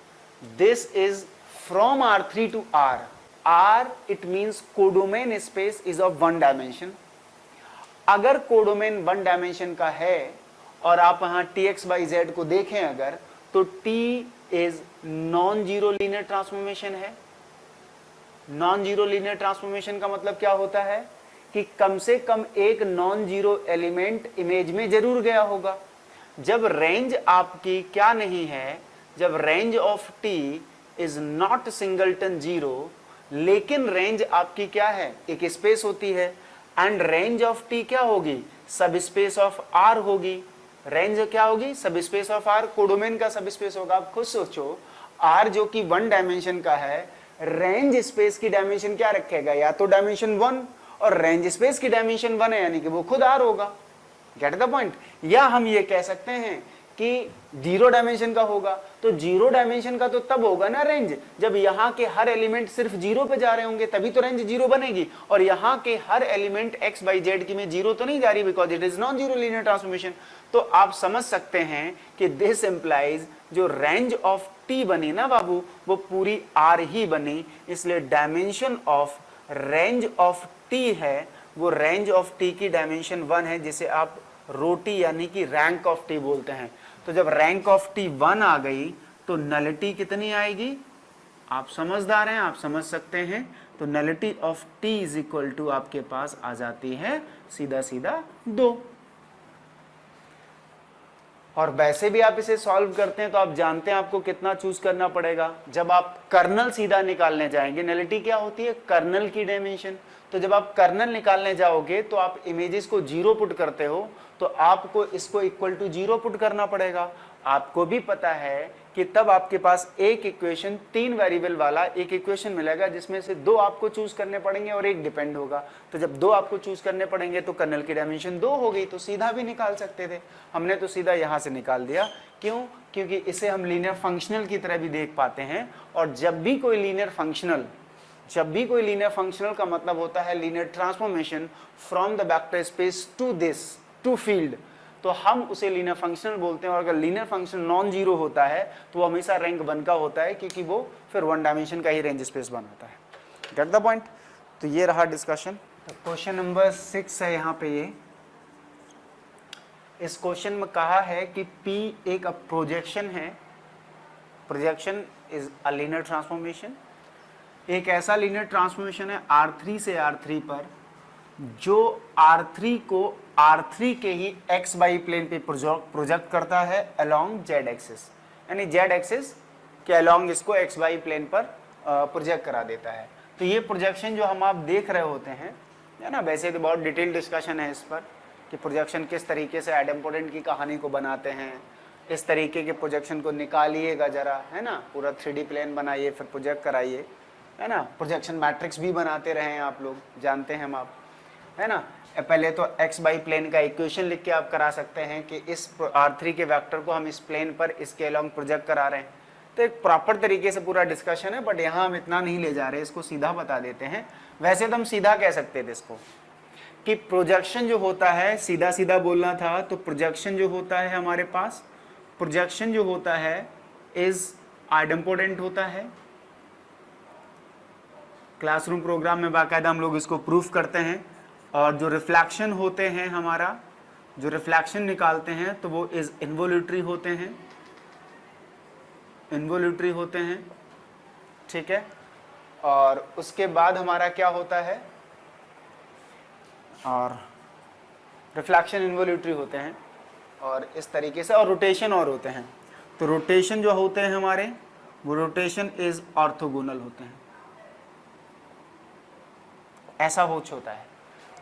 this is from R3 to R. R it means codomain space is of 1 dimension. अगर codomain 1 dimension का है और आप यहाँ TX/Z को देखें अगर, तो T is non zero linear transformation है। नॉन जीरो लीनियर ट्रांसफॉर्मेशन का मतलब क्या होता है कि कम से कम एक नॉन जीरो एलिमेंट इमेज में जरूर गया होगा। जब रेंज आपकी क्या नहीं है, जब range of T is not singleton zero, लेकिन रेंज आपकी क्या है, एक स्पेस होती है, एंड रेंज ऑफ टी क्या होगी, सब स्पेस ऑफ आर होगी। रेंज क्या होगी, सब स्पेस ऑफ आर, कोडोमेन का सब स्पेस होगा। आप खुद सोचो, आर जो कि 1 डायमेंशन का है, रेंज स्पेस की डायमेंशन क्या रखेगा, या तो डायमेंशन 1, और रेंज स्पेस की डायमेंशन 1 है, यानी कि वो खुद आर होगा। Gate the point? या हम ये कह सकते हैं कि 0 डायमेंशन का होगा, तो 0 डायमेंशन का तो तब होगा ना रेंज, जब यहाँ के हर एलिमेंट सिर्फ 0 पे जा रहे होंगे, तभी तो रेंज 0 बनेगी। और यहाँ के हर एलिमेंट x/z की में 0 तो नहीं जा रही, because it is non zero linear transformation. तो आप समझ सकते हैं कि दिस इंप्लाइज जो रेंज ऑफ टी बनी ना बाबू, वो पूरी आर ही बनी, इसलिए dimension of range of T है, वो रेंज ऑफ टी की डायमेंशन 1 है, जिसे आप रोटी यानी कि रैंक ऑफ टी बोलते हैं। तो जब रैंक ऑफ टी 1 आ गई तो नलिटी कितनी आएगी, आप समझदार हैं, आप समझ सकते हैं। तो nullity of T is equal to आपके पास आ जाती है सीधा सीधा 2। और वैसे भी आप इसे सॉल्व करते हैं तो आप जानते हैं आपको कितना चूज करना पड़ेगा। जब आप कर्नल सीधा निकालने जाएंगे, नलिटी क्या होती है, कर्नल की डायमेंशन। तो जब आप कर्नल निकालने जाओगे तो आप इमेजेस को 0 पुट करते हो, तो आपको इसको इक्वल टू 0 पुट करना पड़ेगा। आपको भी पता है कि तब आपके पास एक इक्वेशन 3 वेरिएबल वाला एक इक्वेशन मिलेगा, जिसमें से 2 आपको चूज करने पड़ेंगे और एक डिपेंड होगा। तो जब 2 आपको चूज करने पड़ेंगे तो कर्नल की डायमेंशन 2 हो गई, तो सीधा भी निकाल सकते थे। हमने तो सीधा यहाँ से निकाल दिया। क्यों? क्योंकि इसे हम लीनियर फंक्शनल की तरह भी देख पाते हैं। और जब भी कोई लीनियर फंक्शनल का मतलब होता है linear transformation from the vector space to this to field, तो हम उसे लीनियर फंक्शनल बोलते हैं। और अगर लीनियर फंक्शन नॉन जीरो होता है तो वो हमेशा रैंक 1 का होता है, क्योंकि वो फिर 1 डायमेंशन का ही रेंज स्पेस बनाता है। Gate the point? तो ये रहा डिस्कशन। क्वेश्चन नंबर 6 है यहाँ पे ये। इस क्वेश्चन में कहा है कि P एक प्रोजेक्शन है, projection is a linear transformation, एक ऐसा लीनियर ट्रांसफॉर्मेशन है R3 से R3 पर जो R3 को R3 के ही x y प्लेन पे प्रोजेक्ट करता है अलोंग z एक्सिस, यानी z एक्सिस के अलोंग इसको x y प्लेन पर प्रोजेक्ट करा देता है। तो ये प्रोजेक्शन जो हम आप देख रहे होते हैं, है ना, वैसे तो बहुत डिटेल डिस्कशन है इस पर कि प्रोजेक्शन किस तरीके से आइडेम्पोटेंट की कहानी को बनाते हैं। इस तरीके के प्रोजेक्शन को निकालिएगा जरा, है ना, पूरा 3D प्लेन बनाइए फिर प्रोजेक्ट कराइए, है ना। प्रोजेक्शन मैट्रिक्स भी बनाते रहे हैं आप लोग, जानते हैं हम आप, है ना। पहले तो एक्स बाई प्लेन का इक्वेशन लिख के आप करा सकते हैं कि इस R3 के वेक्टर को हम इस प्लेन पर इसके अलोंग प्रोजेक्ट करा रहे हैं। तो एक प्रॉपर तरीके से पूरा डिस्कशन है, बट यहाँ हम इतना नहीं ले जा रहे, इसको सीधा बता देते हैं। वैसे तो हम सीधा कह सकते थे इसको कि प्रोजेक्शन जो होता है, सीधा सीधा बोलना था तो प्रोजेक्शन जो होता है हमारे पास, प्रोजेक्शन जो होता है इज आइडेम्पोटेंट होता है। क्लासरूम प्रोग्राम में बाकायदा हम लोग इसको प्रूफ करते हैं। और जो रिफ्लेक्शन होते हैं, हमारा जो रिफ्लेक्शन निकालते हैं तो वो इज इन्वोल्यूटरी होते हैं, इन्वोल्यूटरी होते हैं, ठीक है। और उसके बाद हमारा क्या होता है, और रिफ्लेक्शन इन्वोल्यूटरी होते हैं और इस तरीके से, और रोटेशन और होते हैं। तो रोटेशन जो होते हैं हमारे, वो रोटेशन इज ऑर्थोगोनल होते हैं, ऐसा होता है।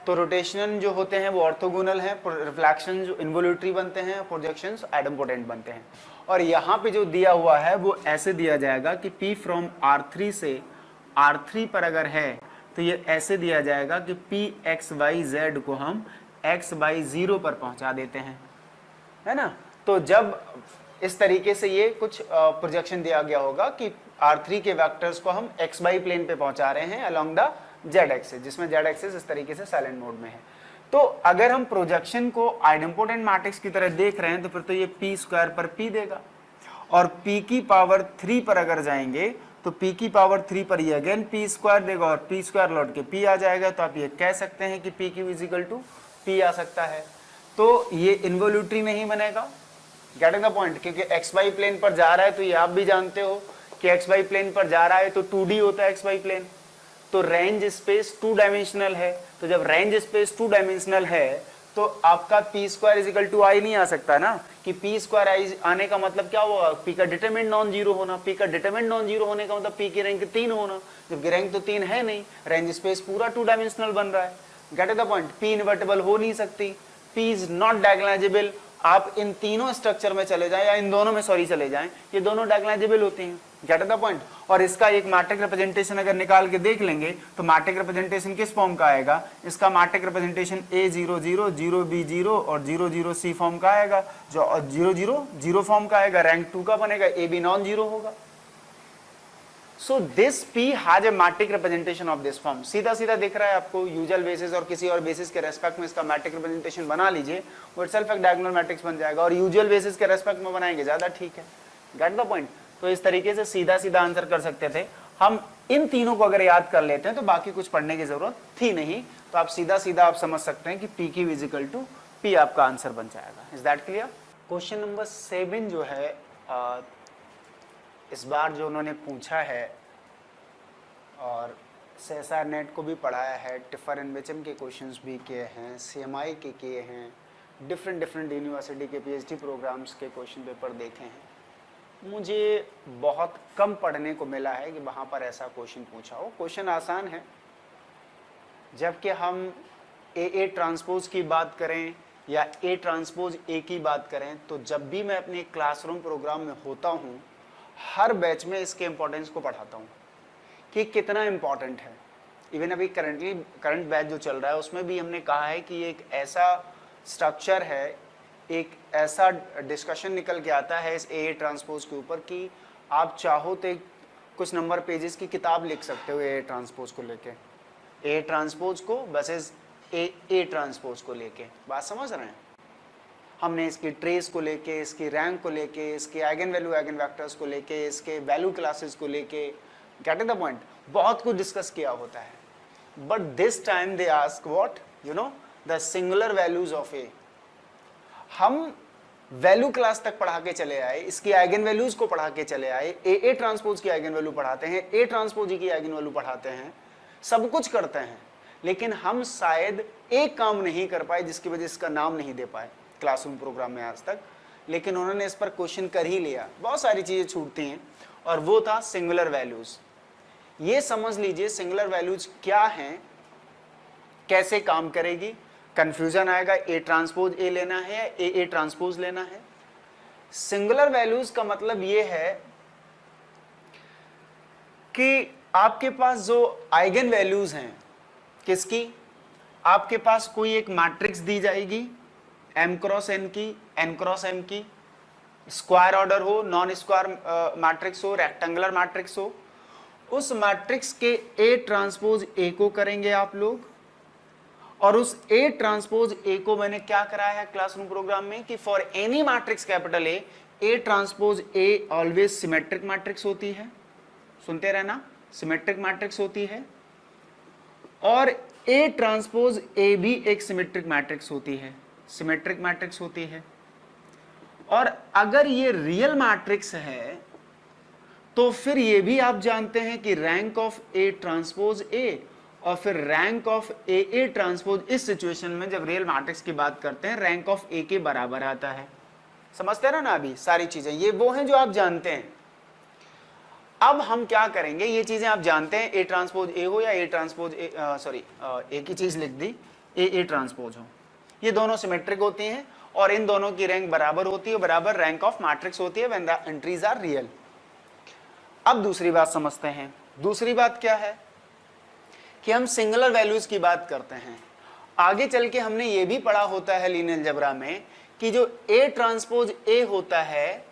तो रोटेशन जो होते हैं वो ऑर्थोगोनल है, रिफ्लेक्शन जो इन्वोल्यूटरी बनते हैं, प्रोजेक्शंस आइडेम्पोटेंट बनते हैं। और यहाँ पे जो दिया हुआ है वो ऐसे दिया जाएगा कि P फ्रॉम R3 से R3 पर अगर है तो ये ऐसे दिया जाएगा कि P x y z को हम x by 0 पर पहुंचा देते हैं, है ना। तो जब इस तरीके से ये कुछ प्रोजेक्शन दिया गया होगा कि R3 के वेक्टर्स को हम x y प्लेन पे पहुंचा रहे हैं अलोंग द z एक्सिस, जिसमें z एक्सिस इस तरीके से साइलेंट मोड में है। तो अगर हम प्रोजेक्शन को आइडेम्पोटेंट मैट्रिक्स की तरह देख रहे हैं तो फिर तो ये p स्क्वायर पर p देगा, और p की पावर 3 पर अगर जाएंगे तो p की पावर 3 पर ये अगेन p स्क्वायर देगा और p स्क्वायर लौट के p आ जाएगा। तो आप ये कह सकते हैं कि p Q is equal to p आ सकता है। तो ये इन्वोल्यूटरी नहीं बनेगा, गेटिंग द पॉइंट, क्योंकि एक्स वाई प्लेन पर जा रहा है। तो ये आप भी जानते हो कि एक्स वाई प्लेन पर जा रहा है तो 2D होता है एक्स वाई प्लेन। तो रेंज स्पेस 2 डायमेंशनल है, तो जब रेंज स्पेस 2 डायमेंशनल है तो आपका पी स्क्वायर इजिकल टू आई नहीं आ सकता ना, कि पी स्क्वायर आई आने का मतलब क्या होगा, पी का डिटरमिनेंट नॉन जीरो होना। पी का डिटरमिनेंट नॉन जीरो होने का मतलब पी की रैंक 3 होना, जबकि रैंक तो 3 है नहीं, रेंज स्पेस पूरा 2 डायमेंशनल बन रहा है। Gate the point, P invertible हो नहीं सकती, पी इज नॉट डायगोनलाइजेबल। आप इन तीनों स्ट्रक्चर में चले जाएं या इन दोनों में सॉरी चले जाएं, ये दोनों डायगोनलाइजेबल होती हैं। Gate the point. और इसका एक मैट्रिक रिप्रेजेंटेशन अगर निकाल के देख लेंगे तो मैट्रिक रिप्रेजेंटेशन किस फॉर्म का आएगा, इसका मैट्रिक रिप्रेजेंटेशन A00 0B0 और 00C फॉर्म का आएगा, जो 000 फॉर्म का आएगा, रैंक 2 का बनेगा, AB नॉन जीरो होगा। So this P has a matrix representation of this form. सीधा सीधा दिख रहा है आपको, यूजुअल बेसिस और किसी और बेसिस के रेस्पेक्ट में इसका मैट्रिक रिप्रेजेंटेशन बना लीजिए, वो इटसेल्फ एक डायगोनल मैट्रिक्स बन जाएगा। और यूजुअल बेसिस के रेस्पेक्ट में बनाएंगे ज्यादा ठीक है। Gate the point. तो इस तरीके से सीधा सीधा आंसर कर सकते थे हम। इन तीनों को अगर याद कर लेते हैं तो बाकी कुछ पढ़ने की जरूरत थी नहीं। तो आप सीधा सीधा आप समझ सकते हैं कि P Q is equal to P आपका आंसर बन जाएगा। Is that clear? Question number 7 जो है इस बार जो उन्होंने पूछा है, और CSIR नेट को भी पढ़ाया है, टिफर एंड बेचम के क्वेश्चंस भी किए हैं, CMI के किए हैं, डिफरेंट यूनिवर्सिटी के PhD प्रोग्राम्स के क्वेश्चन पेपर देखे हैं। मुझे बहुत कम पढ़ने को मिला है कि वहाँ पर ऐसा क्वेश्चन पूछा हो। क्वेश्चन आसान है, जबकि हम A ट्रांसपोज की बात करें या A ट्रांसपोज A की बात करें, तो जब भी मैं अपने क्लासरूम प्रोग्राम में होता हूँ, हर बैच में इसके इम्पोर्टेंस को पढ़ाता हूँ कि कितना इम्पोर्टेंट है। इवन अभी करंट बैच जो चल रहा है उसमें भी हमने कहा है कि एक ऐसा स्ट्रक्चर है, एक ऐसा डिस्कशन निकल के आता है इस A ट्रांसपोज के ऊपर कि आप चाहो तो कुछ नंबर पेजेस की किताब लिख सकते हो A ट्रांसपोज को लेके, A ट्रांसपोज को वर्सेस A ट्रांसपोज को लेके। बात समझ रहे हैं? हमने इसकी ट्रेस को लेके, इसकी रैंक को लेके, इसके आइगन वैल्यू आइगन वेक्टर्स को लेके, इसके वैल्यू क्लासेस को लेके, गेट द पॉइंट, बहुत कुछ डिस्कस किया होता है। But this time they ask what, you know, the singular values of A। हम वैल्यू क्लास तक पढ़ा के चले आए, इसकी आइगन वैल्यूज को पढ़ा के चले आए, ए ट्रांसपोज की आइगन वैल्यू पढ़ाते हैं, ए ट्रांसपोज की आइगन वैल्यू पढ़ाते हैं, सब कुछ करते हैं, लेकिन हम शायद एक काम नहीं कर पाए जिसकी वजह से इसका नाम नहीं दे पाए क्लासरूम प्रोग्राम में आज तक। लेकिन उन्होंने इस पर क्वेश्चन कर ही लिया, बहुत सारी चीजें छूटती हैं, और वो था सिंगुलर वैल्यूज। ये समझ लीजिए सिंगुलर वैल्यूज क्या हैं, कैसे काम करेगी, कंफ्यूजन आएगा ए ट्रांसपोज ए लेना है या ए ट्रांसपोज लेना है। सिंगुलर वैल्यूज का मतलब ये है कि आपके पास जो आइगन वैल्यूज हैं, किसकी, आपके पास कोई एक मैट्रिक्स दी जाएगी m क्रॉस n की, n क्रॉस m की, स्क्वायर ऑर्डर हो, नॉन स्क्वायर मैट्रिक्स हो, रेक्टेंगुलर मैट्रिक्स हो, उस मैट्रिक्स के ए ट्रांसपोज ए को करेंगे आप लोग, और उस ए ट्रांसपोज ए को मैंने क्या कराया है क्लासरूम प्रोग्राम में कि for any matrix capital A transpose a always symmetric matrix होती है, सुनते रहना, सिमेट्रिक मैट्रिक्स होती है, और ए ट्रांसपोज ए भी एक सिमेट्रिक मैट्रिक्स होती है, सिमेट्रिक मैट्रिक्स होती है। और अगर ये रियल मैट्रिक्स है तो फिर ये भी आप जानते हैं कि रैंक ऑफ ए ट्रांसपोज ए और फिर रैंक ऑफ ए ट्रांसपोज इस सिचुएशन में जब रियल मैट्रिक्स की बात करते हैं रैंक ऑफ ए के बराबर आता है। समझते हैं ना अभी सारी चीजें, ये वो हैं जो आप जानते हैं। अब हम क्या करेंगे, ये चीजें आप जानते हैं, ए ट्रांसपोज ए हो या ए ट्रांसपोज ए, सॉरी एक ही चीज लिख दी, ए ट्रांसपोज हो, ये दोनों सिमेट्रिक होती हैं और इन दोनों की रैंक बराबर होती है, बराबर रैंक ऑफ मैट्रिक्स होती है when the entries are real. अब दूसरी बात समझते हैं, दूसरी बात क्या है कि हम सिंगुलर वैल्यूज की बात करते हैं। आगे चल के हमने ये भी पढ़ा होता है लीनियर अलजेब्रा में कि जो ए ट्रांसपोज ए होता है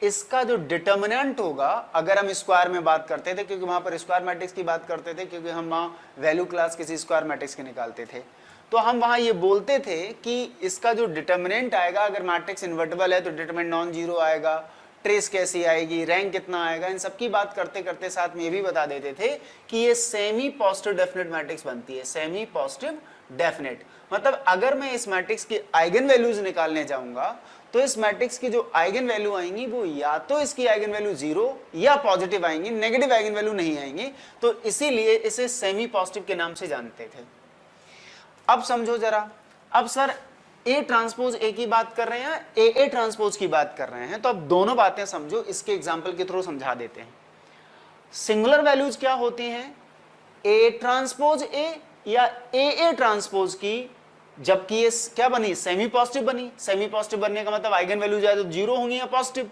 इसका जो डिटर्मिनेंट होगा, अगर हम स्क्वायर में बात करते थे, क्योंकि वहां पर स्क्वायर मैट्रिक्स की बात करते थे, क्योंकि हम वहां वैल्यू क्लास किसी स्क्वायर मैट्रिक्स के निकालते थे, तो हम वहां ये बोलते थे कि इसका जो डिटर्मिनेंट आएगा, अगर मैट्रिक्स इन्वर्टिबल है तो डिटर्मिनेंट नॉन जीरो आएगा, ट्रेस कैसी आएगी, रैंक कितना आएगा, इन सब की बात करते करते साथ में ये भी बता देते थे कि ये सेमी पॉजिटिव डेफिनेट मैट्रिक्स बनती है। सेमी पॉजिटिव डेफिनेट मतलब अगर मैं इस मैट्रिक्स की आइगन वैल्यूज निकालने जाऊंगा तो इस मैट्रिक्स की जो आइगन वैल्यू आएंगी वो या तो इसकी आइगन वैल्यू जीरो या पॉजिटिव आएंगी, नेगेटिव आइगन वैल्यू नहीं आएंगी, तो इसीलिए इसे सेमी पॉजिटिव के नाम से जानते थे। अब समझो जरा, अब सर ए ट्रांसपोज ए की बात कर रहे हैं, ए ट्रांसपोज की बात कर रहे हैं, तो अब दोनों बातें समझो, इसके एग्जांपल के थ्रू समझा देते हैं। सिंगुलर वैल्यूज क्या होती हैं, ए ट्रांसपोज ए या ए ट्रांसपोज की, जबकि ये क्या बनी, सेमी पॉजिटिव बनी। सेमी पॉजिटिव बनने का मतलब आइगन वैल्यू जाए तो जीरो होंगी या पॉजिटिव,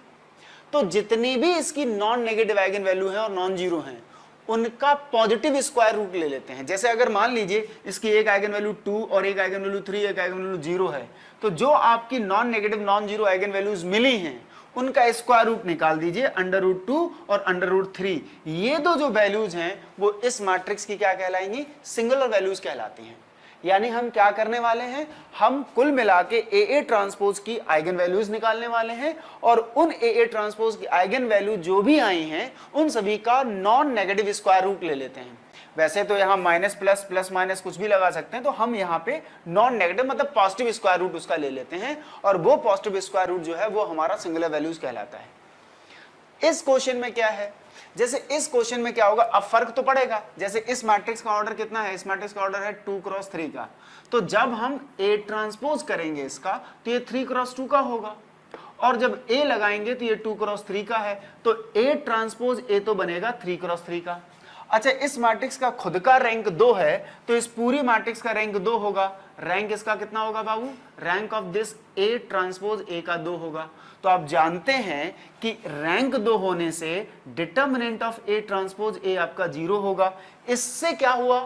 तो जितनी भी इसकी नॉन नेगेटिव आइगन वैल्यू है और नॉन जीरो हैं उनका पॉजिटिव स्क्वायर रूट ले लेते हैं। जैसे अगर मान लीजिए इसकी एक आइगन वैल्यू 2 और एक आइगन वैल्यू 3, एक आइगन वैल्यू 0 है, तो जो आपकी non negative non zero eigenvalues मिली हैं उनका स्क्वायर रूट निकाल दीजिए, √2 और √3। ये दो जो वैल्यूज हैं वो इस मैट्रिक्स की क्या कहलाएंगी, सिंगुलर वैल्यूज कहलाती हैं। यानी हम क्या करने वाले हैं, हम कुल मिला के ए ट्रांसपोज की आइगन वैल्यूज निकालने वाले हैं और उन ए ट्रांसपोज की आइगन वैल्यू जो भी आई हैं उन सभी का नॉन नेगेटिव स्क्वायर रूट ले लेते हैं। वैसे तो यहाँ माइनस प्लस प्लस माइनस कुछ भी लगा सकते हैं, तो हम यहाँ पे नॉन नेगेटिव मतलब पॉजिटिव स्क्वायर रूट उसका ले लेते हैं और वो पॉजिटिव स्क्वायर रूट जो है वो हमारा सिंगुलर वैल्यूज कहलाता है। इस क्वेश्चन में क्या है, जैसे इस क्वेश्चन में क्या होगा, अब फर्क तो पड़ेगा। जैसे इस मैट्रिक्स का ऑर्डर कितना है, इस मैट्रिक्स का ऑर्डर है 2 क्रॉस 3 का, तो जब हम ए ट्रांसपोज करेंगे इसका तो ये 3 क्रॉस 2 का होगा, और जब ए लगाएंगे तो ये 2 क्रॉस 3 का है, तो ए ट्रांसपोज ए तो बनेगा 3 क्रॉस 3 का। अच्छा, इस मैट्रिक्स का खुद का रैंक 2 है तो इस पूरी मैट्रिक्स का रैंक 2 होगा। रैंक इसका कितना होगा बाबू, rank of this A transpose A का 2 होगा। तो आप जानते हैं कि रैंक 2 होने से डिटर्मिनेंट ऑफ ए ट्रांसपोज ए आपका 0 होगा। इससे क्या हुआ,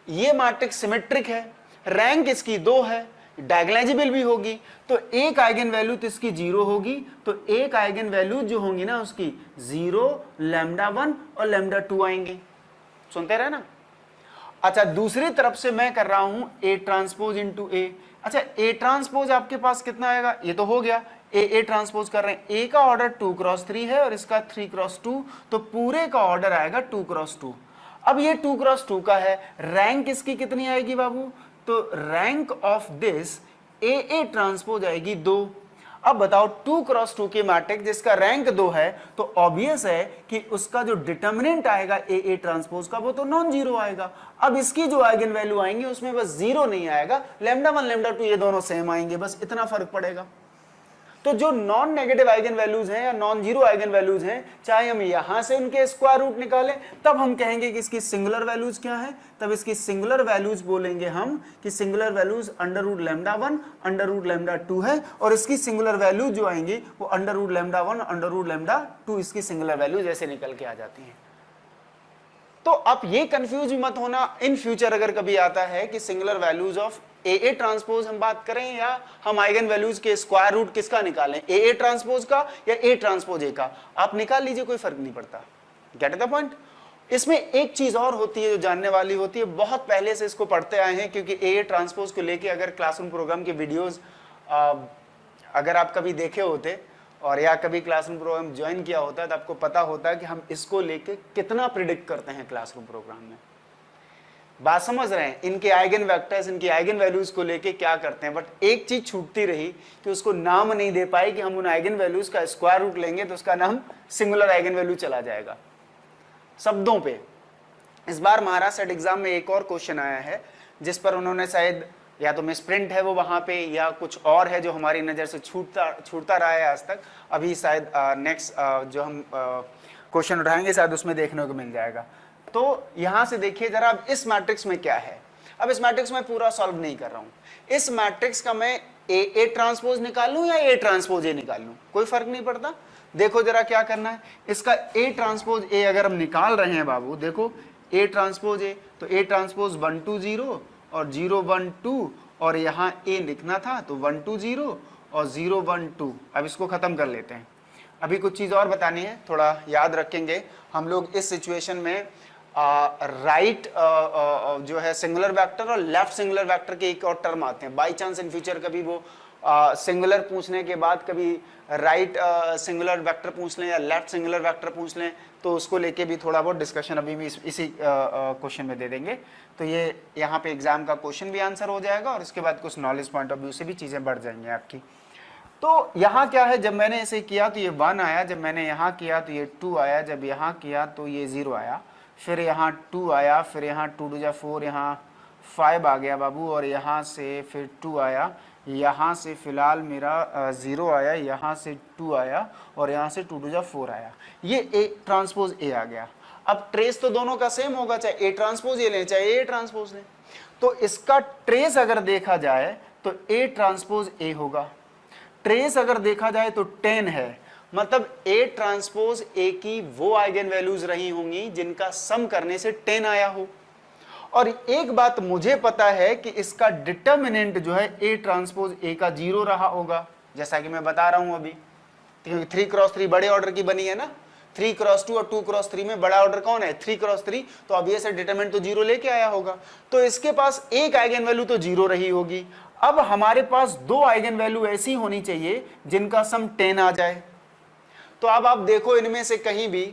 ये मैट्रिक्स सिमेट्रिक है, रैंक इसकी 2 है, डायगोनलाइजेबल भी होगी, तो एक आइगन वैल्यू तो इसकी 0 होगी, तो एक आइगन वैल्यू जो होंगी ना उसकी 0, λ1 और λ2 आएंगे। सुनते रहे ना। अच्छा, दूसरी तरफ से मैं कर रहा हूं ए ट्रांसपोज इंटू ए। अच्छा, ए ट्रांसपोज आपके पास कितना आएगा, ये तो हो गया, ए ट्रांसपोज कर रहे हैं, ए का ऑर्डर 2 क्रॉस 3 है और इसका 3 क्रॉस 2, तो पूरे का ऑर्डर आएगा 2 क्रॉस 2। अब ये 2 क्रॉस 2 का है, रैंक इसकी कितनी आएगी बाबू, तो rank of this A transpose आएगी 2। अब बताओ 2 क्रॉस 2 की मैट्रिक्स जिसका रैंक 2 है, तो ऑब्वियस है कि उसका जो डिटर्मिनेंट आएगा ए ट्रांसपोज का वो तो नॉन जीरो आएगा। अब इसकी जो आइगन वैल्यू आएंगी उसमें बस जीरो नहीं आएगा, लैम्डा 1 लैम्डा 2 ये दोनों सेम आएंगे, बस इतना फर्क पड़ेगा। तो जो नॉन नेगेटिव आइगन वैल्यूज हैं या नॉन जीरो आइगन वैल्यूज हैं, चाहे हम यहां से उनके स्क्वायर रूट निकालें, तब हम कहेंगे कि इसकी सिंगुलर वैल्यूज क्या है, तब इसकी सिंगुलर वैल्यूज बोलेंगे हम कि singular values under root lambda 1 under root lambda 2 है, और इसकी सिंगुलर वैल्यूज जो आएंगी वो under root lambda 1 under root lambda 2 इसकी सिंगुलर वैल्यूज ऐसे निकल के आ जाती हैं। तो आप ये कंफ्यूज मत होना, इन फ्यूचर अगर कभी आता है कि singular values of A transpose हम बात करें या हम आइगन वैल्यूज के स्क्वायर रूट किसका निकालें, ए ट्रांसपोज का या ए ट्रांसपोज ए का, आप निकाल लीजिए, कोई फर्क नहीं पड़ता। Gate the point. इसमें एक चीज और होती है जो जानने वाली होती है, बहुत पहले से इसको पढ़ते आए हैं, क्योंकि ए ट्रांसपोज को लेके अगर क्लासरूम प्रोग्राम के वीडियोज अगर आप कभी देखे होते और या कभी क्लासरूम प्रोग्राम ज्वाइन किया होता है तो आपको पता होता है कि हम इसको लेके कितना प्रिडिक्ट करते हैं क्लासरूम प्रोग्राम में। बात समझ रहे हैं, इनके आइगन वेक्टर्स, इनकी आइगन वैल्यूज को लेके क्या करते हैं। बट एक चीज छूटती रही कि उसको नाम नहीं दे पाई कि हम उन आइगन वैल्यूज का स्क्वायर रूट लेंगे तो उसका नाम सिंगुलर आइगन वैल्यू चला जाएगा शब्दों पे। इस बार महाराष्ट्र एग्जाम में एक और क्वेश्चन आया है जिस पर उन्होंने शायद या तो मिसप्रिंट है वो वहां पे या कुछ और है जो हमारी नजर से छूटता रहा है आज तक। अभी शायद नेक्स्ट जो हम क्वेश्चन उठाएंगे शायद उसमें देखने को मिल जाएगा। तो यहां से देखिए जरा, अब इस मैट्रिक्स में क्या है। अब इस मैट्रिक्स में पूरा सॉल्व नहीं कर रहा हूं, इस मैट्रिक्स का मैं ए ट्रांसपोज निकाल लूं या ए ट्रांसपोज ए निकाल लूं, कोई फर्क नहीं पड़ता। देखो जरा क्या करना है, इसका ए ट्रांसपोज ए अगर हम निकाल रहे हैं बाबू, देखो ए ट्रांसपोज ए, तो ए ट्रांसपोज 1 2 0 और 0 1 2, और यहाँ ए लिखना था तो 1 2 0 और 0 1 2। अब इसको खत्म कर लेते हैं। अभी कुछ चीज और बतानी है, थोड़ा याद रखेंगे हम लोग इस सिचुएशन में राइट जो है सिंगुलर वेक्टर और लेफ्ट सिंगुलर वेक्टर के एक और टर्म आते हैं। बाई चांस इन फ्यूचर कभी वो सिंगुलर पूछने के बाद कभी राइट सिंगुलर वेक्टर पूछ लें या लेफ्ट सिंगुलर वेक्टर पूछ लें, तो उसको लेके भी थोड़ा बहुत डिस्कशन अभी भी इसी क्वेश्चन में दे देंगे। तो ये यहाँ पे एग्जाम का क्वेश्चन भी आंसर हो जाएगा और इसके बाद कुछ नॉलेज पॉइंट ऑफ व्यू से भी चीज़ें बढ़ जाएंगी आपकी। तो यहाँ क्या है, जब मैंने इसे किया तो ये 1 आया, जब मैंने यहाँ किया तो ये 2 आया, जब यहाँ किया तो ये 0 आया, फिर यहाँ 2 आया, फिर यहाँ 2 2 4, यहाँ 5 आ गया बाबू, और यहाँ से फिर 2 आया, यहाँ से फिलहाल मेरा 0 आया, यहाँ से 2 आया और यहाँ से 2 2 4 आया। ये ए ट्रांसपोज ए आ गया। अब ट्रेस तो दोनों का सेम होगा, चाहे ए ट्रांसपोज ए लें चाहे ए ट्रांसपोज लें। तो इसका ट्रेस अगर देखा जाए तो ए ट्रांसपोज ए होगा। ट्रेस अगर देखा जाए तो 10 है, मतलब ए ट्रांसपोज ए की वो आइगन वैल्यूज रही होंगी जिनका सम करने से 10 आया हो। और एक बात मुझे पता है कि इसका डिटर्मिनेंट जो है ए ट्रांसपोज ए का 0 रहा होगा, जैसा कि मैं बता रहा हूं अभी, क्योंकि 3 क्रॉस 3 बड़े ऑर्डर की बनी है ना। 3 क्रॉस 2 और 2 क्रॉस 3 में बड़ा ऑर्डर कौन है, 3 क्रॉस 3, तो ऑब्वियस है डिटरमिनेंट तो 0 लेके आया होगा। तो इसके पास एक आइगन वैल्यू तो 0 रही होगी। अब हमारे पास दो आइगन वैल्यू ऐसी होनी चाहिए जिनका सम 10 आ जाए। तो अब आप देखो इनमें से कहीं भी,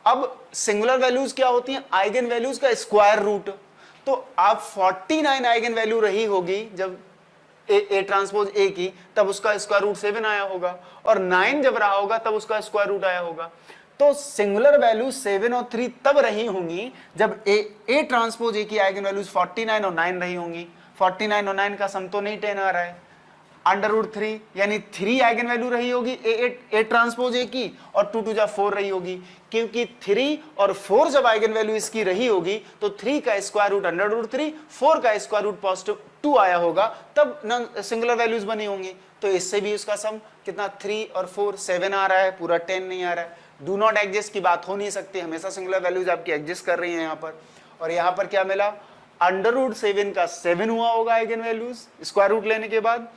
अब सिंगुलर वैल्यूज क्या होती हैं, आइगन वैल्यूज का स्क्वायर रूट। तो आप 49 आइगन वैल्यू रही होगी जब ए ट्रांसपोज ए की, तब उसका स्क्वायर रूट 7 आया होगा, और 9 जब रहा होगा तब उसका स्क्वायर रूट आया होगा। तो सिंगुलर वैल्यू 7 और 3 तब रही होंगी जब ए ट्रांसपोज ए की आइगन वैल्यूज 49 और 9 रही होंगी। 49 और 9 का सम तो नहीं 10 आ रहा है, अंडर रूट 3 यानी 3 आइगन वैल्यू रही होगी ए ट्रांसपोज ए की, और 2 2 4 रही होगी, क्योंकि 3 और 4 जब आइगन वैल्यू इसकी रही होगी तो 3 का स्क्वायर रूट अंडर रूट 3, 4 का स्क्वायर रूट पॉजिटिव 2 आया होगा, तब सिंगुलर वैल्यूज बनी होंगी। तो इससे भी उसका सम कितना 3 और 4 7 आ रहा है, पूरा 10 नहीं आ रहा है। डू नॉट एग्जिस्ट की बात हो नहीं सकती, हमेशा सिंगुलर वैल्यूज आपकी एग्जिस्ट कर रही है यहाँ पर। और यहाँ पर क्या मिला, अंडर रूट 7 का 7 हुआ होगा आइगन वैल्यूज स्क्वायर रूट लेने के बाद।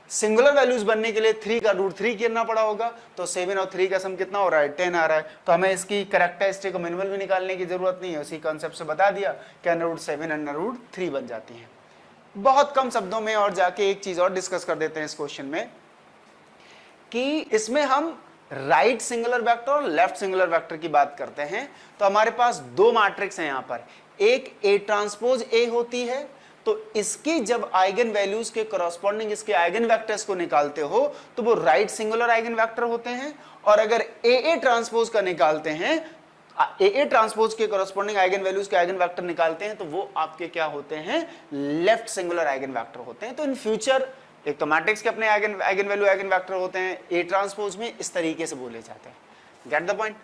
सिंगुलर वैल्यूज बनने के लिए 3 का रूट 3 करना पड़ा होगा, तो 7 और 3 का सम कितना हो रहा है 10 आ रहा है। तो हमें इसकी कैरेक्टरिस्टिक मिनिमल भी निकालने की जरूरत नहीं है, उसी कॉन्सेप्ट से बता दिया कि अंडर रूट 7 अंडर रूट 3 बन जाती है। बहुत कम शब्दों में और जाके एक चीज और डिस्कस कर देते हैं इस क्वेश्चन में, कि इसमें हम राइट सिंगुलर वेक्टर और लेफ्ट सिंगुलर वेक्टर की बात करते हैं। तो हमारे पास दो मैट्रिक्स हैं यहाँ पर, एक ए ट्रांसपोज ए होती है तो इसकी जब आइगन वैल्यूज के करस्पॉन्डिंग इसके आइगन वेक्टर्स को निकालते हो तो वो राइट सिंगुलर आइगन वेक्टर होते हैं, और अगर ए ट्रांसपोज का निकालते हैं, ए ट्रांसपोज के करस्पॉन्डिंग आइगन वैल्यूज के आइगन वेक्टर निकालते हैं तो वो आपके क्या होते हैं, लेफ्ट सिंगुलर आइगन वेक्टर होते हैं। तो इन फ्यूचर एक तो मैट्रिक्स के अपने आइगन वैल्यू आइगन वेक्टर होते हैं, ए ट्रांसपोज में इस तरीके से बोले जाते हैं। Gate the point.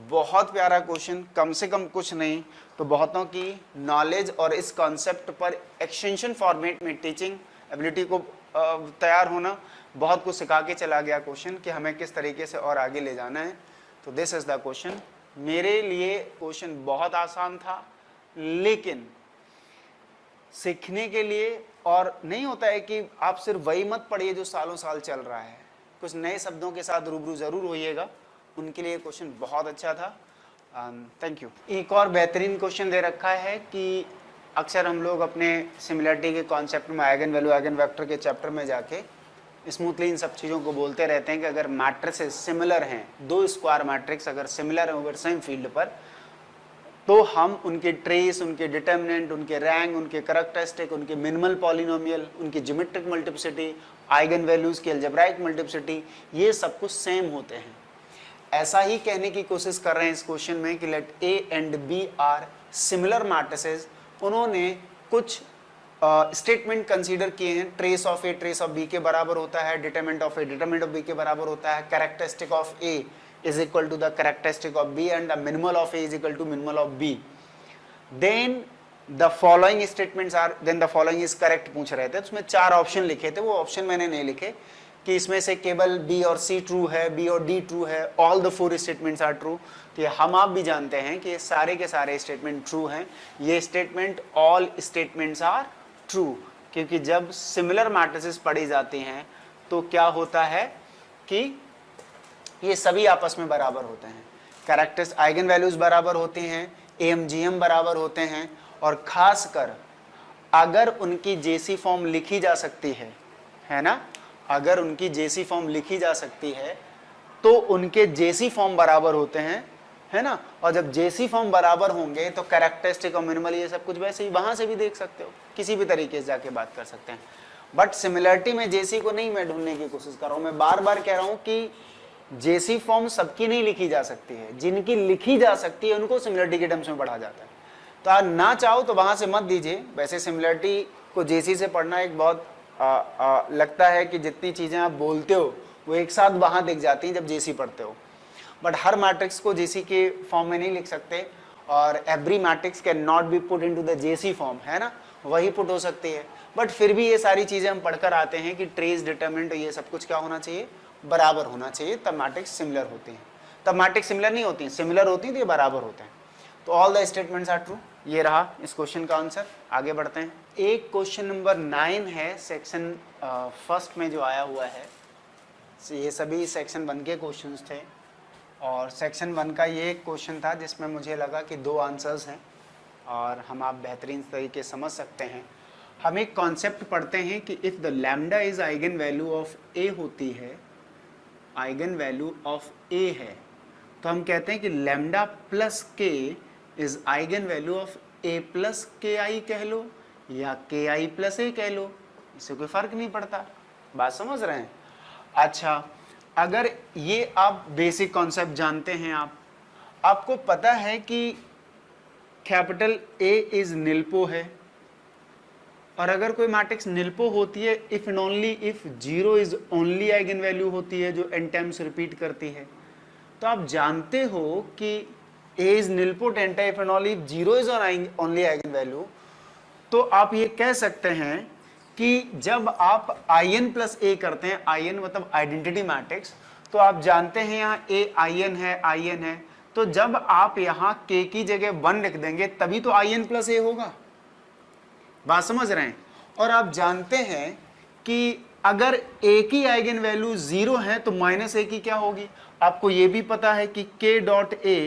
बहुत प्यारा क्वेश्चन, कम से कम कुछ नहीं तो बहुतों की नॉलेज और इस कॉन्सेप्ट पर एक्सटेंशन फॉर्मेट में टीचिंग एबिलिटी को तैयार होना, बहुत कुछ सिखा के चला गया क्वेश्चन कि हमें किस तरीके से और आगे ले जाना है। तो दिस इज द क्वेश्चन। मेरे लिए क्वेश्चन बहुत आसान था, लेकिन सीखने के लिए, और नहीं होता है कि आप सिर्फ वही मत पढ़िए जो सालों साल चल रहा है, कुछ नए शब्दों के साथ रूबरू जरूर होइएगा, उनके लिए क्वेश्चन बहुत अच्छा था। Thank you. एक और बेहतरीन क्वेश्चन दे रखा है कि अक्सर हम लोग अपने सिमिलरिटी के कॉन्सेप्ट में आइगन वैल्यू आइगन वेक्टर के चैप्टर में जाके स्मूथली इन सब चीज़ों को बोलते रहते हैं कि अगर मैट्रिसेस सिमिलर हैं, दो स्क्वायर मैट्रिक्स अगर सिमिलर हैं ओवर सेम फील्ड पर, तो हम उनके ट्रेस, उनके डिटर्मिनेंट, उनके रैंक, उनके करैक्टरिस्टिक, उनके मिनिमल पॉलिनोमियल, उनकी ज्योमेट्रिक मल्टीप्लिसिटी, आइगन वैल्यूज की अलजेब्राइक मल्टीप्लिसिटी, ये सब कुछ सेम होते हैं। ऐसा ही कहने की कोशिश कर रहे हैं इस क्वेश्चन में कि let A and B are similar matrices. उन्होंने कुछ स्टेटमेंट कंसीडर किए हैं, trace of A trace of B के बराबर होता है, determinant of A determinant of B के बराबर होता है, characteristic of A is equal to the characteristic of B and the minimal of A is equal to minimal of B. Then the following statements are, then the following is correct पूछ रहे थे, तो उसमें 4 option लिखे थे, वो option मैंने नहीं लिखे कि इसमें से केवल बी और सी ट्रू है, बी और डी ट्रू है, all the 4 statements are true. तो ये हम आप भी जानते हैं कि ये सारे के सारे स्टेटमेंट ट्रू हैं। ये statement all statements are true, क्योंकि जब सिमिलर मैट्रिसेस पढ़ी जाती हैं तो क्या होता है कि ये सभी आपस में बराबर होते हैं, कैरेक्टर्स आइगन वैल्यूज बराबर होती हैं, एएमजीएम बराबर होते हैं, और खासकर अगर उनकी जेसी फॉर्म लिखी जा सकती है ना, अगर उनकी जेसी फॉर्म लिखी जा सकती है तो उनके जेसी फॉर्म बराबर होते हैं, है ना। और जब जेसी फॉर्म बराबर होंगे तो कैरेक्टरिस्टिक और मिनिमल ये सब कुछ वैसे ही वहां से भी देख सकते हो, किसी भी तरीके से जाके बात कर सकते हैं। बट सिमिलरिटी में जेसी को नहीं मैं ढूंढने की कोशिश कर रहा हूं, मैं बार बार कह रहा हूं कि जेसी फॉर्म सबकी नहीं लिखी जा सकती है, जिनकी लिखी जा सकती है उनको सिमिलरिटी के टर्म्स में पढ़ा जाता है। तो आप ना चाहो तो वहां से मत दीजिए। वैसे सिमिलरिटी को जेसी से पढ़ना एक बहुत लगता है कि जितनी चीज़ें आप बोलते हो वो एक साथ वहाँ दिख जाती हैं जब जेसी पढ़ते हो, बट हर मैट्रिक्स को जेसी के फॉर्म में नहीं लिख सकते, और every matrix can not be put into the JC form, है ना, वही पुट हो सकती है। बट फिर भी ये सारी चीज़ें हम पढ़कर आते हैं कि ट्रेस, डिटरमिनेंट, ये सब कुछ क्या होना चाहिए, बराबर होना चाहिए, तब मैट्रिक्स सिमिलर होती हैं। तब मैट्रिक्स सिमिलर नहीं होती, सिमिलर होती हैं तो ये बराबर होते हैं। तो all the statements are true. ये रहा इस क्वेश्चन का आंसर। आगे बढ़ते हैं। एक क्वेश्चन नंबर 9 है सेक्शन फर्स्ट में जो आया हुआ है, ये सभी सेक्शन 1 के क्वेश्चंस थे, और सेक्शन 1 का ये एक क्वेश्चन था जिसमें मुझे लगा कि 2 आंसर्स हैं और हम आप बेहतरीन तरीके समझ सकते हैं। हम एक कॉन्सेप्ट पढ़ते हैं कि if the lambda is eigenvalue of A होती है, आइगन वैल्यू ऑफ ए है, तो हम कहते हैं कि लैम्डा प्लस के is eigenvalue of A plus के आई कह लो या के आई प्लस ए कह लो, इससे कोई फर्क नहीं पड़ता। बात समझ रहे हैं? अच्छा, अगर ये आप बेसिक कॉन्सेप्ट जानते हैं, आपको पता है कि कैपिटल ए इज निल्पो है, और अगर कोई मैट्रिक्स निल्पो होती है if and only if 0 is only eigen value होती है जो n टाइम्स रिपीट करती है, तो आप जानते हो कि A is nilpotent if and only if 0 is only eigen value, तो आप ये कह सकते हैं कि जब आप in प्लस a करते हैं, in मतलब आइडेंटिटी मैट्रिक्स, तो आप जानते हैं यहाँ a in है, तो जब आप यहाँ k की जगह 1 लिख देंगे तभी तो in प्लस a होगा। बात समझ रहे हैं? और आप जानते हैं कि अगर a की आइगन वैल्यू 0 है तो माइनस a की क्या होगी। आपको ये भी पता है कि k डॉट a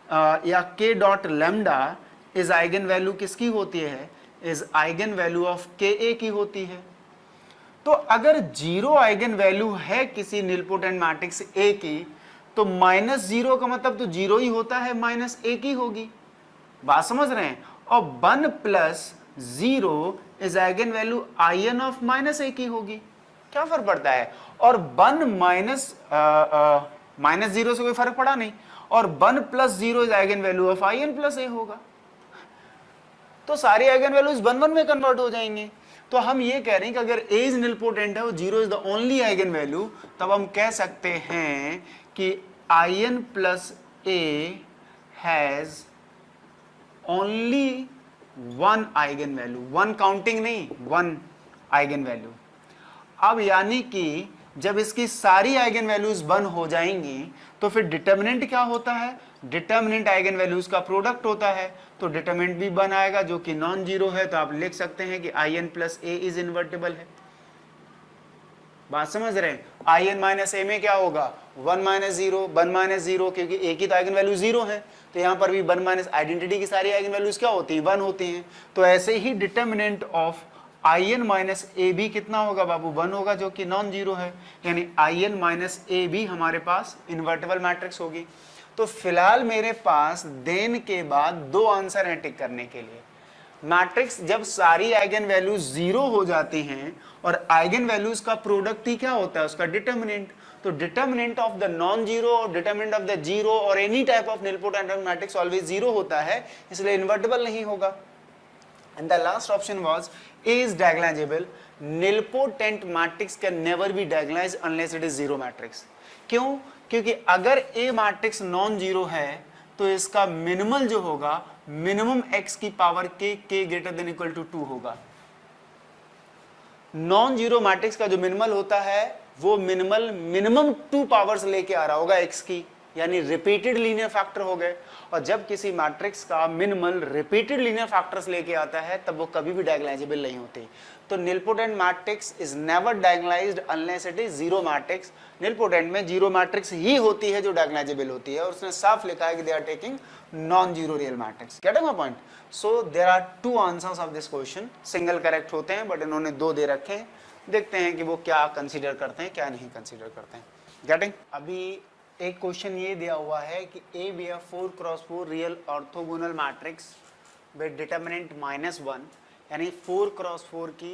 या k dot lambda is eigen value किसकी होती है, इज आइगन वैल्यू ऑफ के ए की होती है। तो अगर 0 आइगन वैल्यू है किसी निलपोटेंट मैट्रिक्स ए की, तो -0 का मतलब तो 0 ही होता है, -a की होगी। बात समझ रहे हैं? और 1 plus 0 is eigen value in of -a की होगी, क्या फर्क पड़ता है। और 1 माइनस 0 से कोई फर्क पड़ा नहीं, और 1 + 0 is eigenvalue of in + a होगा, तो सारी आइगन वैल्यूज 1 1 में कन्वर्ट हो जाएंगे। तो हम ये कह रहे हैं कि अगर a इज निलपोटेंट है और 0 is the only eigen value, तब हम कह सकते हैं कि in + a has only 1 eigen value, 1 counting नहीं, 1 आइगन वैल्यू। अब यानी कि जब इसकी सारी आइगन वैल्यूज 1 हो जाएंगी तो फिर डिटर्मिनेंट क्या होता है, डिटर्मिनेंट आइगन वैल्यूज का प्रोडक्ट होता है, तो डिटर्मिनेंट भी 1 आएगा जो कि नॉन जीरो है, तो आप लिख सकते हैं कि in + a इज इन्वर्टिबल है। बात समझ रहे हैं। in - a में क्या होगा, 1 - 0, 1 - 0, क्योंकि a की तो आइगन वैल्यू 0 है, तो यहां पर भी 1 - आइडेंटिटी की सारी आइगन वैल्यूज क्या होती है, 1 होती हैं। तो ऐसे ही डिटर्मिनेंट ऑफ in - a भी कितना होगा बाबू, 1 होगा, जो कि नॉन जीरो है, यानी in - a भी हमारे पास इन्वर्टिबल मैट्रिक्स होगी। तो फिलहाल मेरे पास देन के बाद 2 आंसर हैं टिक करने के लिए। मैट्रिक्स जब सारी आइगन वैल्यूज 0 हो जाती हैं और आइगन वैल्यूज का प्रोडक्ट ही क्या होता है, उसका डिटर्मिनेंट, तो determinant of the non zero और डिटर्मिनेंट ऑफ द जीरो और any type of nilpotent matrix always 0 होता है, इसलिए इन्वर्टिबल नहीं होगा। And the last option was A is diagonalizable. Nilpotent matrix can never be diagonalized unless it is zero matrix. क्यों? क्योंकि अगर A मैट्रिक्स नॉन जीरो है तो इसका मिनिमल जो होगा, मिनिमम x की power k greater than equal to 2 होगा। नॉन जीरो मैट्रिक्स का जो मिनिमल होता है वो मिनिमम 2 पावर्स लेके आ रहा होगा x की, यानी रिपीटेड लीनियर फैक्टर हो गए। और जब किसी मैट्रिक्स का मिनिमल रिपीटेड लीनियर फैक्टर्स लेके आता है तब वो कभी भी डायगोनलाइजेबल नहीं होती। तो nilpotent matrix is never diagonalized unless it is zero matrix. Nilpotent में जीरो मैट्रिक्स ही होती है जो डायगोनलाइजेबल होती है, और उसने साफ लिखा है कि they are taking non zero real matrix. Getting my point? So there are 2 answers of this question. Single correct होते हैं, बट इन्होंने 2 दे रखे हैं। देखते हैं कि वो क्या कंसीडर करते हैं, क्या नहीं कंसीडर करते हैं। गेटिंग? अभी एक क्वेश्चन ये दिया हुआ है कि A be F 4x4 real orthogonal matrix with determinant -1, यानी 4x4 की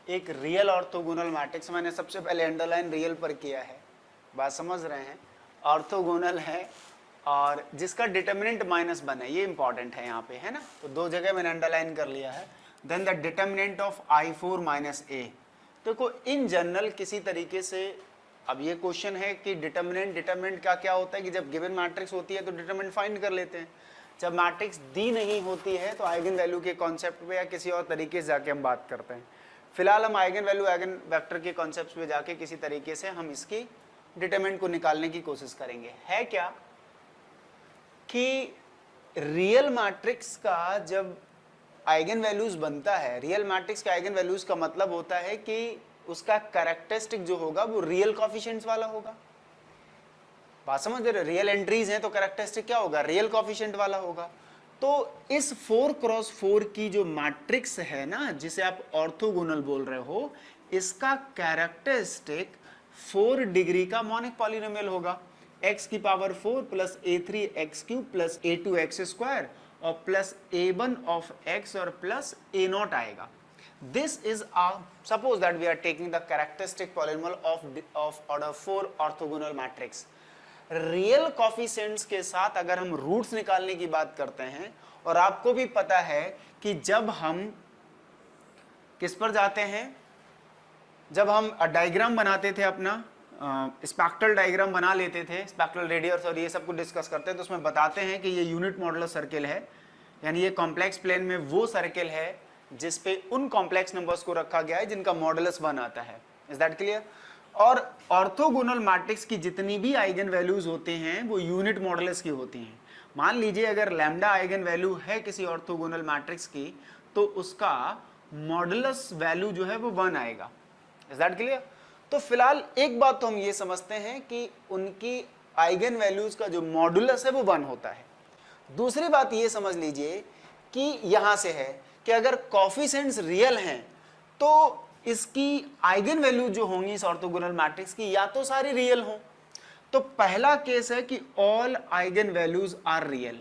एक रियल ऑर्थोगोनल मैट्रिक्स। मैंने सबसे पहले अंडरलाइन रियल पर किया है, बात समझ रहे हैं। ऑर्थोगोनल है और जिसका डिटर्मिनेंट -1 है, ये इंपॉर्टेंट है यहाँ पे, है ना, तो 2 जगह मैंने अंडरलाइन कर लिया है। Then the determinant of I4 - a। देखो इन जनरल किसी तरीके से, अब ये क्वेश्चन है कि डिटर्मिनेंट का क्या होता है कि जब गिवन मैट्रिक्स होती है तो डिटर्मिनेंट फाइंड कर लेते हैं। जब मैट्रिक्स दी नहीं होती है तो आइगन वैल्यू के कॉन्सेप्ट पे या किसी और तरीके से जाके हम बात करते हैं। फिलहाल हम आइगन वैल्यू आइगन वेक्टर के कॉन्सेप्ट पे जाके किसी तरीके से हम इसकी डिटर्मिनेंट को निकालने की कोशिश करेंगे। है क्या कि रियल मैट्रिक्स का जब आइगन वैल्यूज बनता है, रियल मैट्रिक्स का आइगन वैल्यूज का मतलब होता है कि उसका कैरेक्टरिस्टिक जो होगा वो रियल कोफिशिएंट्स वाला होगा। बात समझ रहे हो? रियल एंट्रीज हैं तो कैरेक्टरिस्टिक क्या होगा, रियल कोफिशिएंट वाला होगा। तो इस 4x4 की जो मैट्रिक्स है ना, जिसे आप ऑर्थोगोनल बोल रहे हो, इसका कैरेक्टरिस्टिक 4 डिग्री का मॉनिक पॉलिनोमियल होगा। x की power 4 plus a3x³ plus a2x² और प्लस a1 ऑफ x और प्लस a0 आएगा। This is suppose that we are taking the characteristic polynomial of order 4 orthogonal matrix. Real coefficients के साथ अगर हम रूट्स निकालने की बात करते हैं, और आपको भी पता है कि जब हम किस पर जाते हैं, जब हम डायग्राम बनाते थे अपना स्पेक्ट्रल डायग्राम बना लेते थे, स्पेक्ट्रल रेडियस और ये सब कुछ डिस्कस करते हैं, तो उसमें बताते हैं कि ये यूनिट मॉडुलस सर्किल है, यानी ये कॉम्प्लेक्स प्लेन में वो सर्किल है जिस पे उन कॉम्प्लेक्स नंबर्स को रखा गया है जिनका मॉडुलस 1 आता है। Is that clear? और ऑर्थोगोनल मैट्रिक्स की जितनी भी आइगन वैल्यूज होते हैं वो यूनिट मॉडुलस की होती हैं। मान लीजिए अगर लैम्डा आइगन वैल्यू है किसी ऑर्थोगोनल मैट्रिक्स की, तो उसका मॉडुलस वैल्यू जो है वो 1 आएगा। Is that clear? तो फिलहाल एक बात तो हम ये समझते हैं कि उनकी आइगन वैल्यूज का जो मॉडुलस है वो 1 होता है। दूसरी बात ये समझ लीजिए कि यहां से है कि अगर कोफिशिएंट्स रियल हैं तो इसकी आइगन वैल्यू जो होंगी इस ऑर्थोगोनल मैट्रिक्स की या तो सारी रियल हो। तो पहला केस है कि all eigen values are real,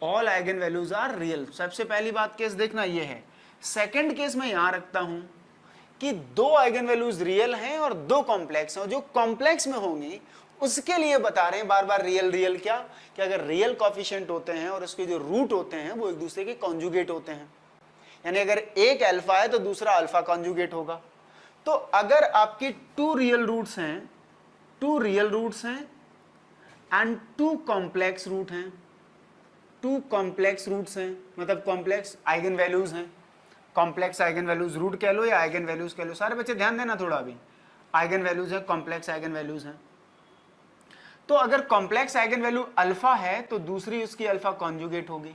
all eigen values are real. सबसे पहली बात केस देखना ये है। सेकंड केस में यहां रखता हूं कि दो आइगन वैल्यूज रियल हैं और दो कॉम्प्लेक्स हैं। जो कॉम्प्लेक्स में होंगी उसके लिए बता रहे हैं बार बार रियल रियल क्या, कि अगर रियल कॉफिशिएंट होते हैं और उसके जो रूट होते हैं वो एक दूसरे के कॉन्जुगेट होते हैं, यानी अगर एक अल्फा है तो दूसरा अल्फा कॉन्जुगेट होगा। तो अगर आपकी टू रियल रूट्स हैं एंड टू कॉम्प्लेक्स रूट हैं, टू कॉम्प्लेक्स रूट्स हैं मतलब कॉम्प्लेक्स आइगन वैल्यूज हैं, कॉम्प्लेक्स आइगन वैल्यूज रूट कह लो या आइगन वैल्यूज कह लो, सारे बच्चे ध्यान देना थोड़ा, अभी आइगन वैल्यूज है, कॉम्प्लेक्स आइगन वैल्यूज हैं। तो अगर कॉम्प्लेक्स आइगन वैल्यू अल्फा है तो दूसरी उसकी अल्फा कॉन्जुगेट होगी।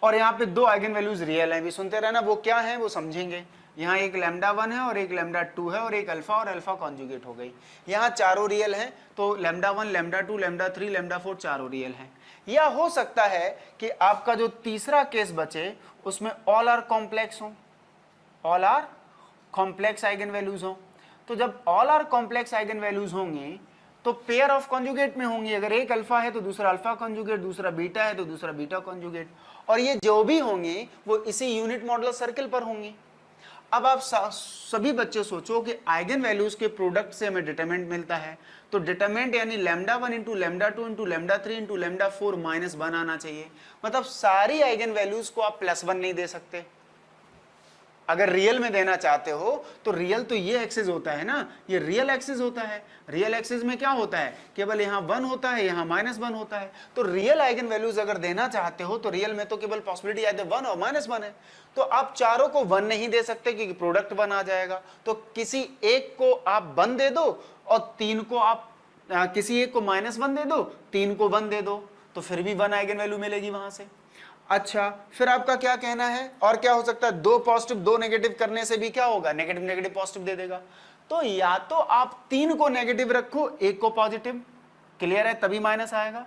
और यहाँ पे दो आइगन वैल्यूज रियल हैं, भी सुनते रहना वो क्या है वो समझेंगे। यहाँ एक लैम्डा 1 है और एक लैम्डा 2 है और एक अल्फा और अल्फा कॉन्जुगेट हो गई। यहाँ चारों रियल हैं तो लैम्डा 1 लैम्डा 2 लैम्डा 3 लैम्डा 4 चारों रियल हैं। या हो सकता है कि आपका जो तीसरा केस बचे उसमें ऑल आर कॉम्प्लेक्स हो, all are complex eigen values हो। तो जब all are complex eigen values होंगे तो पेयर ऑफ कॉन्जुगेट में होंगी। अगर एक अल्फा है तो दूसरा अल्फा कॉन्जुगेट, दूसरा बीटा है तो दूसरा बीटा कॉन्जुगेट, और ये जो भी होंगे वो इसी यूनिट मॉडुलस सर्कल पर होंगी। अब आप सभी बच्चे सोचो कि आइगन वैल्यूज के प्रोडक्ट से हमें डिटरमिनेंट मिलता है, तो डिटरमिनेंट यानी lambda 1 into lambda 2 into lambda 3 into lambda 4 minus 1 आना चाहिए। मतलब सारी आइगन वैल्यूज को आप +1 नहीं दे सकते। अगर रियल में देना चाहते हो तो रियल तो ये एक्सिस होता है ना, ये रियल एक्सिस होता है। रियल एक्सिस में क्या होता है, केवल यहाँ 1 होता है, यहाँ -1 होता है। तो रियल आइगन वैल्यूज अगर देना चाहते हो तो रियल में तो केवल पॉसिबिलिटी आइदर 1 और -1 है। तो आप चारों को 1 नहीं दे सकते क्योंकि प्रोडक्ट 1 आ जाएगा। तो किसी एक को आप 1 दे दो और 3 को आप किसी एक को -1 दे दो, 3 को 1 दे दो, तो फिर भी 1 आइगन वैल्यू मिलेगी वहां से। अच्छा, फिर आपका क्या कहना है, और क्या हो सकता है, 2 पॉजिटिव 2 नेगेटिव करने से भी क्या होगा, नेगेटिव नेगेटिव पॉजिटिव दे देगा। तो या तो आप 3 को नेगेटिव रखो, 1 को पॉजिटिव, क्लियर है, तभी माइनस आएगा।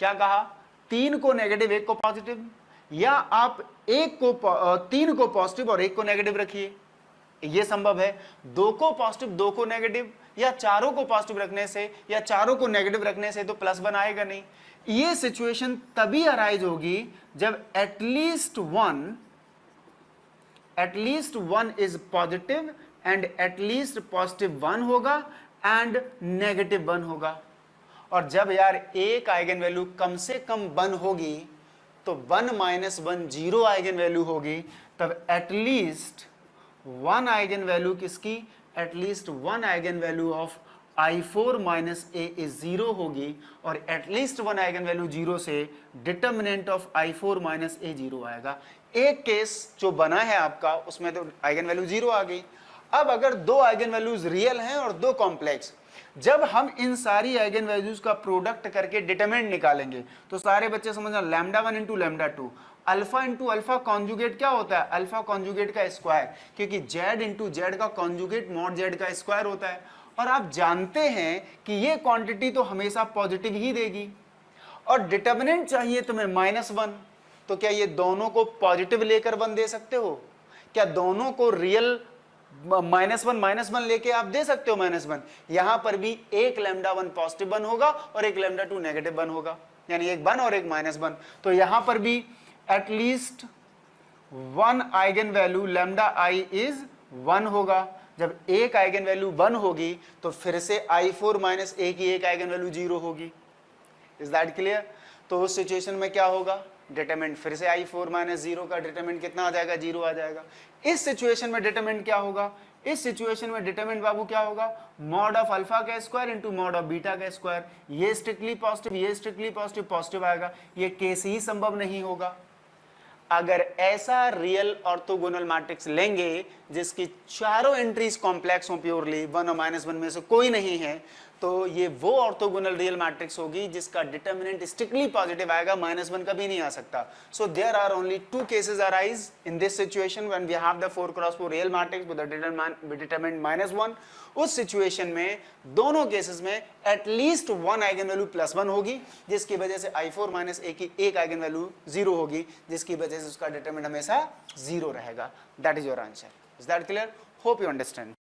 क्या कहा, 3 को नेगेटिव 1 को पॉजिटिव, या आप 3 को पॉजिटिव और 1 को नेगेटिव रखिए, ये संभव है। 2 को पॉजिटिव 2 को नेगेटिव, या चारों को पॉजिटिव रखने से या चारों को नेगेटिव रखने से तो +1 आएगा नहीं। ये सिचुएशन तभी अराइज होगी जब at least one is positive and at least +1 होगा एंड -1 होगा। और जब यार एक आइगन वैल्यू कम से कम 1 होगी तो 1 - 1 0 आइगन वैल्यू होगी, तब एटलीस्ट 1 आइगन वैल्यू किसकी, at least 1 eigen value of I4 - A is 0 होगी, और एटलीस्ट 1 आइगन वैल्यू 0 से डिटर्मिनेंट ऑफ I4 - A 0 आएगा। एक केस जो बना है आपका उसमें तो आइगन वैल्यू 0 आ गई। अब अगर 2 आइगन वैल्यूज रियल हैं और 2 कॉम्प्लेक्स, जब हम इन सारी आइगन वैल्यूज का प्रोडक्ट करके डिटरमिनेंट निकालेंगे तो सारे बच्चे समझना, lambda 1 into lambda 2, alpha into alpha conjugate क्या होता है, अल्फा कॉन्जुगेट का स्क्वायर, क्योंकि जेड इंटू जेड का कॉन्जुगेट मॉड जेड का स्क्वायर होता है। और आप जानते हैं कि ये क्वांटिटी तो हमेशा पॉजिटिव ही देगी, और डिटर्मिनेंट चाहिए तुम्हें -1, तो क्या ये दोनों को पॉजिटिव लेकर 1 दे सकते हो, क्या दोनों को रियल -1 लेके आप दे सकते हो -1। यहां पर भी एक लैम्डा 1 पॉजिटिव 1 होगा और एक लैम्डा 2 नेगेटिव 1 होगा, यानी एक 1 और एक -1। तो यहां पर भी at least 1 eigen value lambda I is 1 होगा। जब एक आइगन वैल्यू 1 होगी तो फिर से I4 - A की एक आइगन वैल्यू 0 होगी। Is that clear. तो उस सिचुएशन में क्या होगा, डिटरमिनेंट फिर से I4 - 0 का डिटरमिनेंट कितना आ जाएगा, 0 आ जाएगा। इस सिचुएशन में डिटरमिनेंट क्या होगा, इस सिचुएशन में डिटरमिनेंट बाबू क्या होगा, मॉड ऑफ अल्फा का square into mod of beta का स्क्वायर। ये स्ट्रिक्टली पॉजिटिव, ये स्ट्रिक्टली पॉजिटिव, पॉजिटिव आएगा। ये केस ही संभव नहीं होगा। अगर ऐसा रियल ऑर्थोगोनल मैट्रिक्स लेंगे जिसकी चारों एंट्रीज कॉम्प्लेक्स हो प्योरली, 1 और -1 में से कोई नहीं है, तो ये वो ऑर्थोगोनल रियल मैट्रिक्स होगी जिसका डिटर्मिनेंट स्ट्रिक्टली पॉजिटिव आएगा, -1 कभी नहीं आ सकता। So there are only 2 cases arise in this situation when we have the 4x4 real matrix with the determinant -1। उस सिचुएशन में दोनों केसेस में एटलीस्ट 1 आइगन वैल्यू +1 होगी, जिसकी वजह से I4 - A की एक आइगन वैल्यू 0 होगी, जिसकी वजह से उसका डिटरमिनेंट हमेशा 0 रहेगा। That is your answer. Is that clear? Hope you understand.